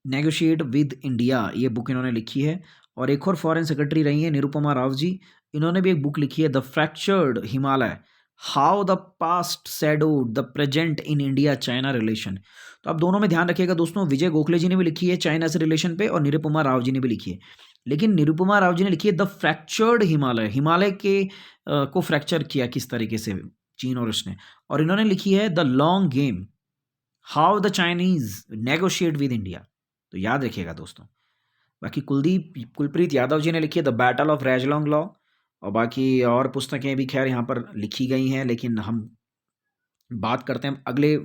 negotiate with India, ये बुक इन्होंने लिखी है। और एक और फॉरेन सेक्रेटरी रही हैं निरुपमा राव जी, इन्होंने भी एक बुक लिखी है the fractured Himalaya how the past shadowed the present in India China relation. तो आप दोनों में ध्यान रखिएगा दोस्तों, विजय गोखले जी ने भी लिखी है चाइना से रिलेशन पे और निरुपमा राव जी ने भी लिखी है। लेकिन निरुपमा राव जी ने लिखी है द फ्रैक्चर्ड हिमालय, हिमालय के को फ्रैक्चर किया किस तरीके से चीन और उसने। और इन्होंने लिखी है the long game how the Chinese negotiate with India. तो याद रखिएगा दोस्तों। बाकी कुलप्रीत यादव जी ने लिखी है द बैटल ऑफ रैजलोंग लॉ। और बाकी और पुस्तकें भी खैर यहाँ पर लिखी गई हैं, लेकिन हम बात करते हैं अगले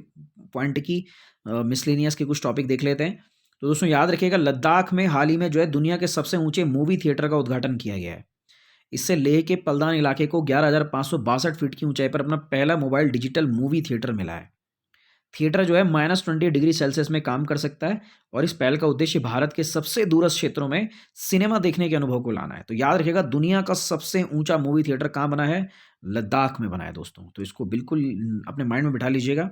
पॉइंट की, मिसलेनियस के कुछ टॉपिक देख लेते हैं। तो दोस्तों याद रखिएगा लद्दाख में हाल ही में जो है दुनिया के सबसे ऊंचे मूवी थिएटर का उद्घाटन किया गया है। इससे लेह के पलदान इलाके को 11,562 फीट की ऊंचाई पर अपना पहला मोबाइल डिजिटल मूवी थिएटर मिला है। थिएटर जो है -20 डिग्री सेल्सियस में काम कर सकता है और इस पहल का उद्देश्य भारत के सबसे दूरस्थ क्षेत्रों में सिनेमा देखने के अनुभव को लाना है। तो याद रखिएगा दुनिया का सबसे ऊंचा मूवी थिएटर कहाँ बना है? लद्दाख में बना है दोस्तों। तो इसको बिल्कुल अपने माइंड में बिठा लीजिएगा।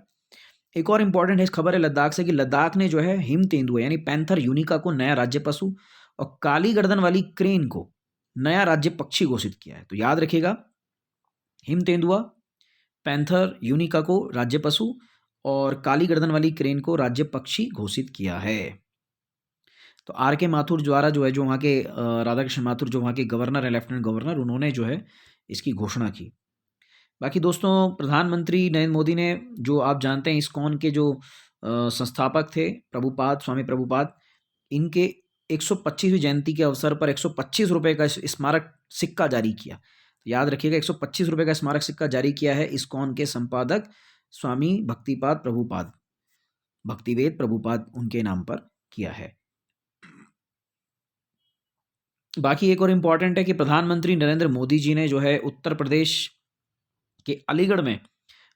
एक और इंपॉर्टेंट है खबर है लद्दाख से कि लद्दाख ने जो है हिम तेंदुआ यानी पैंथर यूनिका को नया राज्य पशु और काली गर्दन वाली क्रेन को नया राज्य पक्षी घोषित किया है। तो याद रखिएगा हिम तेंदुआ, पैंथर यूनिका को राज्य पशु और काली गर्दन वाली क्रेन को राज्य पक्षी घोषित किया है। तो R.K. माथुर द्वारा जो है जो वहाँ के राधाकृष्ण माथुर जो वहाँ के गवर्नर है, लेफ्टिनेंट गवर्नर, उन्होंने जो है इसकी घोषणा की। बाकी दोस्तों प्रधानमंत्री नरेंद्र मोदी ने, जो आप जानते हैं इस्कॉन के जो संस्थापक थे प्रभुपाद, स्वामी प्रभुपाद, इनके 125वीं जयंती के अवसर पर 125 रुपये का स्मारक सिक्का जारी किया। याद रखिएगा 125 रुपये का स्मारक सिक्का जारी किया है इस्कॉन के संपादक स्वामी भक्तिपाद प्रभुपाद, भक्तिवेद प्रभुपाद उनके नाम पर किया है। बाकी एक और इम्पॉर्टेंट है कि प्रधानमंत्री नरेंद्र मोदी जी ने जो है उत्तर प्रदेश के अलीगढ़ में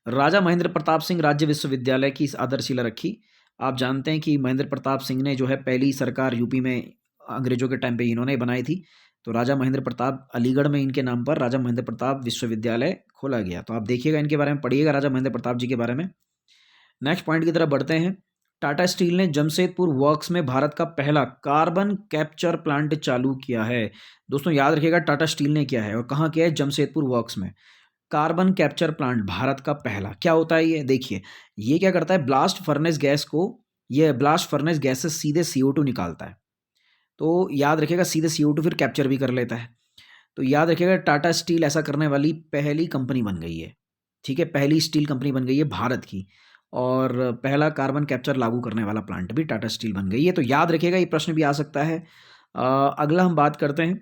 राजा महेंद्र प्रताप सिंह राज्य विश्वविद्यालय की आधारशिला रखी। आप जानते हैं कि महेंद्र प्रताप सिंह ने जो है पहली सरकार यूपी में अंग्रेजों के टाइम पे इन्होंने बनाई थी, तो राजा महेंद्र प्रताप अलीगढ़ में इनके नाम पर राजा महेंद्र प्रताप विश्वविद्यालय खोला गया। तो आप देखिएगा इनके बारे में, पढ़िएगा राजा महेंद्र प्रताप जी के बारे में। नेक्स्ट पॉइंट की तरफ बढ़ते हैं। टाटा स्टील ने जमशेदपुर वर्क्स में भारत का पहला कार्बन कैप्चर प्लांट चालू किया है। दोस्तों याद रखिएगा टाटा स्टील ने किया है और कहाँ किया है, जमशेदपुर वर्क्स में। कार्बन कैप्चर प्लांट भारत का पहला। क्या होता है ये, देखिए ये क्या करता है, ब्लास्ट फर्नेस गैस को, ये ब्लास्ट फर्नेस गैस से सीधे CO2 निकालता है। तो याद रखिएगा सीधे CO2 फिर कैप्चर भी कर लेता है। तो याद रखिएगा टाटा स्टील ऐसा करने वाली पहली कंपनी बन गई है। ठीक है, पहली स्टील कंपनी बन गई है भारत की, और पहला कार्बन कैप्चर लागू करने वाला प्लांट भी टाटा स्टील बन गई है। तो याद रखिएगा ये प्रश्न भी आ सकता है। अगला हम बात करते हैं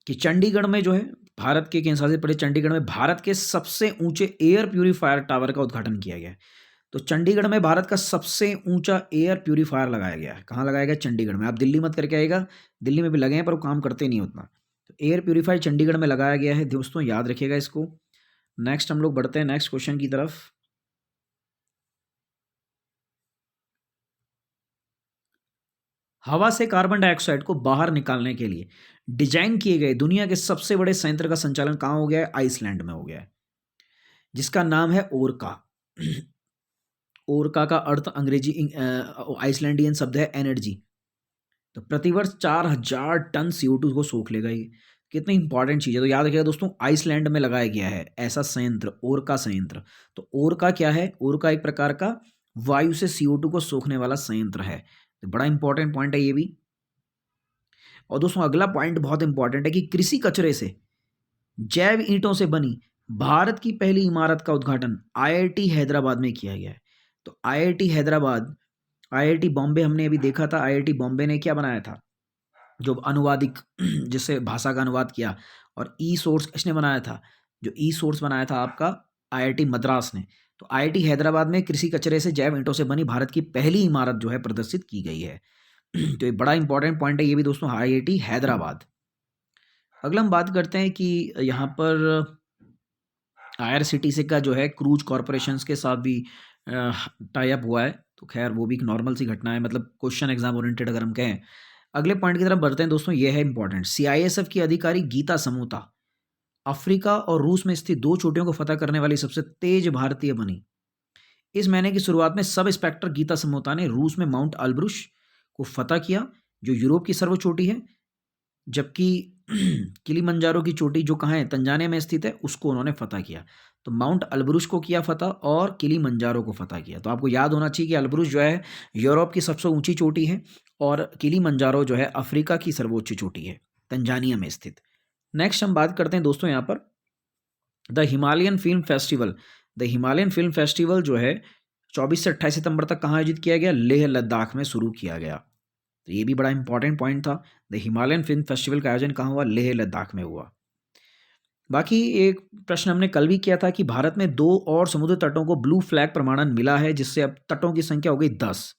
कि चंडीगढ़ में जो है, भारत के केंद्र शासित प्रदेश चंडीगढ़ में भारत के सबसे ऊंचे एयर प्यूरीफायर टावर का उद्घाटन किया गया है। तो चंडीगढ़ में भारत का सबसे ऊंचा एयर प्यूरीफायर लगाया गया है। कहाँ लगाया गया, चंडीगढ़ में। आप दिल्ली मत करके आएगा, दिल्ली में भी लगे हैं पर वो काम करते नहीं उतना। तो एयर प्यूरीफायर चंडीगढ़ में लगाया गया है दोस्तों, याद रखिएगा इसको। नेक्स्ट हम लोग बढ़ते हैं नेक्स्ट क्वेश्चन की तरफ। हवा से कार्बन डाइऑक्साइड को बाहर निकालने के लिए डिजाइन किए गए दुनिया के सबसे बड़े संयंत्र का संचालन कहाँ हो गया है, आइसलैंड में हो गया है, जिसका नाम है ओरका। ओरका का अर्थ अंग्रेजी आइसलैंडियन शब्द है एनर्जी। तो प्रतिवर्ष 4000 टन CO2 को सोख लेगा ये। कितनी इंपॉर्टेंट चीज़ है, तो याद रखिएगा दोस्तों आइसलैंड में लगाया गया है ऐसा संयंत्र, ओरका संयंत्र। तो ओरका क्या है, ओरका एक प्रकार का वायु से CO2 को सोखने वाला संयंत्र है। तो बड़ा इंपॉर्टेंट पॉइंट है ये भी। और दोस्तों अगला पॉइंट बहुत इंपॉर्टेंट है कि कृषि कचरे से जैव ईंटों से बनी भारत की पहली इमारत का उद्घाटन IIT हैदराबाद में किया गया है। तो IIT हैदराबाद, IIT बॉम्बे हमने अभी देखा था, IIT बॉम्बे ने क्या बनाया था, जो अनुवादिक जिससे भाषा का अनुवाद किया, और ई सोर्स किसने बनाया था, जो ई सोर्स बनाया था आपका IIT मद्रास ने। तो IIT हैदराबाद में कृषि कचरे से जैव ईंटों से बनी भारत की पहली इमारत जो है प्रदर्शित की गई है। तो ये बड़ा इंपॉर्टेंट पॉइंट है ये भी दोस्तों, IIT हैदराबाद। अगला हम बात करते हैं कि यहाँ पर IRCTC का जो है क्रूज कॉरपोरेशंस के साथ भी टाई अप हुआ है। तो खैर वो भी एक नॉर्मल सी घटना है, मतलब क्वेश्चन एग्जाम ओरिएंटेड अगर हम कहें। अगले पॉइंट की तरफ बढ़ते हैं दोस्तों, ये है इंपॉर्टेंट। CISF की अधिकारी गीता समोता अफ्रीका और रूस में स्थित 2 चोटियों को फतह करने वाली सबसे तेज भारतीय बनी। इस महीने की शुरुआत में सब इंस्पेक्टर गीता समोता ने रूस में माउंट अल्ब्रुश को फतह किया, जो यूरोप की सर्वोच्च चोटी है, जबकि किलीमंजारो की चोटी जो कहाँ है, तंजानिया में स्थित है, उसको उन्होंने फतह किया। तो माउंट अल्ब्रुश को किया फतह और किलीमंजारो को फतह किया। तो आपको याद होना चाहिए कि अल्ब्रुश जो है यूरोप की सबसे ऊंची चोटी है और किलीमंजारो जो है अफ्रीका की सर्वोच्च चोटी है, तंजानिया में स्थित। नेक्स्ट हम बात करते हैं दोस्तों यहाँ पर the Himalayan film festival. The Himalayan film festival जो है 24 से 28 सितंबर तक कहाँ आयोजित किया गया, लेह लद्दाख में शुरू किया गया। तो ये भी बड़ा इंपॉर्टेंट पॉइंट था। द हिमालयन फिल्म फेस्टिवल का आयोजन कहाँ हुआ, लेह लद्दाख में हुआ। बाकी एक प्रश्न हमने कल भी किया था कि भारत में 2 और समुद्र तटों को ब्लू फ्लैग प्रमाणन मिला है, जिससे अब तटों की संख्या हो गई 10।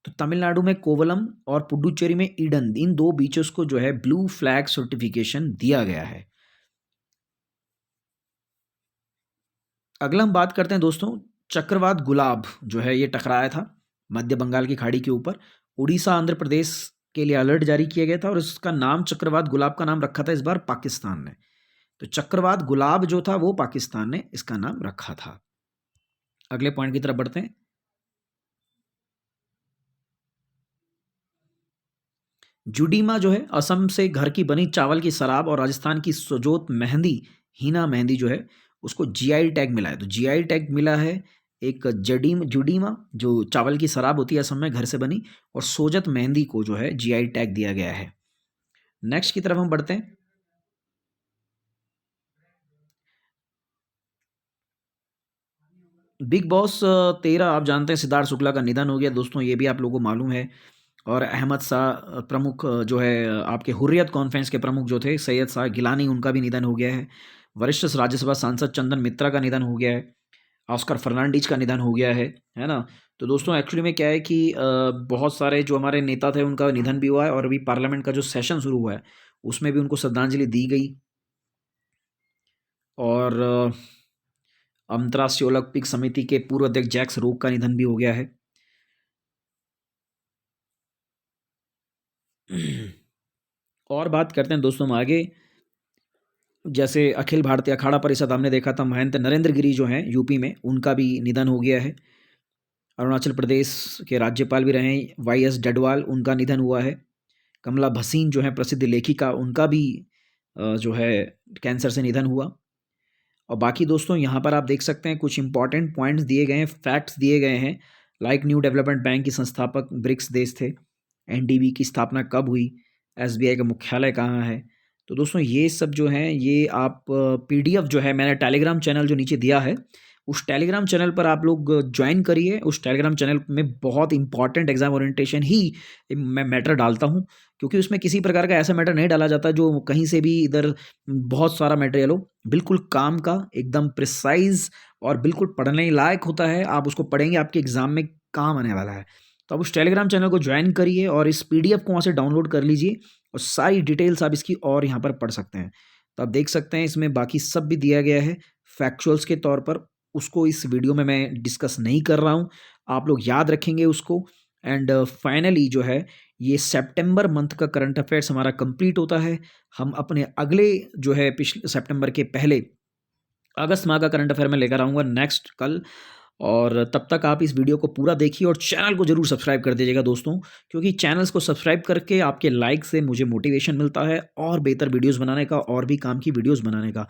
तो तमिलनाडु में कोवलम और पुडुचेरी में ईडन, इन 2 बीचेस को जो है ब्लू फ्लैग सर्टिफिकेशन दिया गया है। अगला हम बात करते हैं दोस्तों, चक्रवात गुलाब जो है ये टकराया था मध्य बंगाल की खाड़ी के ऊपर। उड़ीसा आंध्र प्रदेश के लिए अलर्ट जारी किया गया था और इसका नाम चक्रवात गुलाब का नाम रखा था इस बार पाकिस्तान ने। तो चक्रवात गुलाब जो था वो पाकिस्तान ने इसका नाम रखा था। अगले पॉइंट की तरफ बढ़ते हैं। जुडीमा जो है असम से घर की बनी चावल की शराब और राजस्थान की सजोत मेहंदी, हीना मेहंदी जो है उसको GI टैग मिला है। तो GI टैग मिला है एक जुडीमा जो चावल की शराब होती है असम में घर से बनी, और सोजत मेहंदी को जो है जीआई टैग दिया गया है। नेक्स्ट की तरफ हम बढ़ते हैं। बिग बॉस 13 आप जानते हैं सिद्धार्थ शुक्ला का निधन हो गया दोस्तों, ये भी आप लोगों को मालूम है। और अहमद शाह प्रमुख जो है आपके हुर्रियत कॉन्फ्रेंस के प्रमुख जो थे सैयद शाह गिलानी, उनका भी निधन हो गया है। वरिष्ठ राज्यसभा सांसद चंदन मित्रा का निधन हो गया है। ऑस्कर फर्नांडीज का निधन हो गया है ना? तो दोस्तों एक्चुअली में क्या है कि बहुत सारे जो हमारे नेता थे उनका निधन भी हुआ है, और अभी पार्लियामेंट का जो सेशन शुरू हुआ है उसमें भी उनको श्रद्धांजलि दी गई। और अंतर्राष्ट्रीय ओलंपिक समिति के पूर्व अध्यक्ष जैक्स रोक का निधन भी हो गया है। और बात करते हैं दोस्तों हम आगे। जैसे अखिल भारतीय अखाड़ा परिषद हमने देखा था, महंत नरेंद्र गिरी जो हैं यूपी में, उनका भी निधन हो गया है। अरुणाचल प्रदेश के राज्यपाल भी रहे वाई एस डडवाल, उनका निधन हुआ है। कमला भसीन जो है प्रसिद्ध लेखिका, उनका भी जो है कैंसर से निधन हुआ। और बाकी दोस्तों यहाँ पर आप देख सकते हैं कुछ इंपॉर्टेंट पॉइंट्स दिए गए हैं, फैक्ट्स दिए गए हैं। लाइक न्यू डेवलपमेंट बैंक की संस्थापक ब्रिक्स देश थे। एनडीबी की स्थापना कब हुई, एसबीआई का मुख्यालय कहाँ है। तो दोस्तों ये सब जो हैं ये आप पीडीएफ जो है मैंने टेलीग्राम चैनल जो नीचे दिया है, उस टेलीग्राम चैनल पर आप लोग ज्वाइन करिए। उस टेलीग्राम चैनल में बहुत इंपॉर्टेंट एग्जाम ओरिएंटेशन ही मैं मैटर डालता हूँ, क्योंकि उसमें किसी प्रकार का ऐसा मैटर नहीं डाला जाता जो कहीं से भी इधर बहुत सारा मटेरियल हो। बिल्कुल काम का, एकदम प्रिसाइज और बिल्कुल पढ़ने लायक होता है। आप उसको पढ़ेंगे आपके एग्जाम में काम आने वाला है। तो आप उस टेलीग्राम चैनल को ज्वाइन करिए और इस पीडीएफ को वहाँ से डाउनलोड कर लीजिए, और सारी डिटेल्स आप इसकी और यहाँ पर पढ़ सकते हैं। तो आप देख सकते हैं इसमें बाकी सब भी दिया गया है फैक्चुअल्स के तौर पर। उसको इस वीडियो में मैं डिस्कस नहीं कर रहा हूँ, आप लोग याद रखेंगे उसको। एंड फाइनली जो है ये सितंबर मंथ का करंट अफेयर्स हमारा कंप्लीट होता है। हम अपने अगले जो है पिछले सितंबर के पहले अगस्त माह का करंट अफेयर में लेकर आऊँगा नेक्स्ट कल। और तब तक आप इस वीडियो को पूरा देखिए और चैनल को ज़रूर सब्सक्राइब कर दीजिएगा दोस्तों, क्योंकि चैनल्स को सब्सक्राइब करके आपके लाइक से मुझे मोटिवेशन मिलता है और बेहतर वीडियोस बनाने का, और भी काम की वीडियोस बनाने का।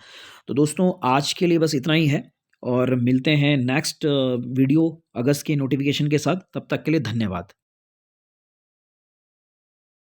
तो दोस्तों आज के लिए बस इतना ही है, और मिलते हैं नेक्स्ट वीडियो अगस्त के नोटिफिकेशन के साथ। तब तक के लिए धन्यवाद।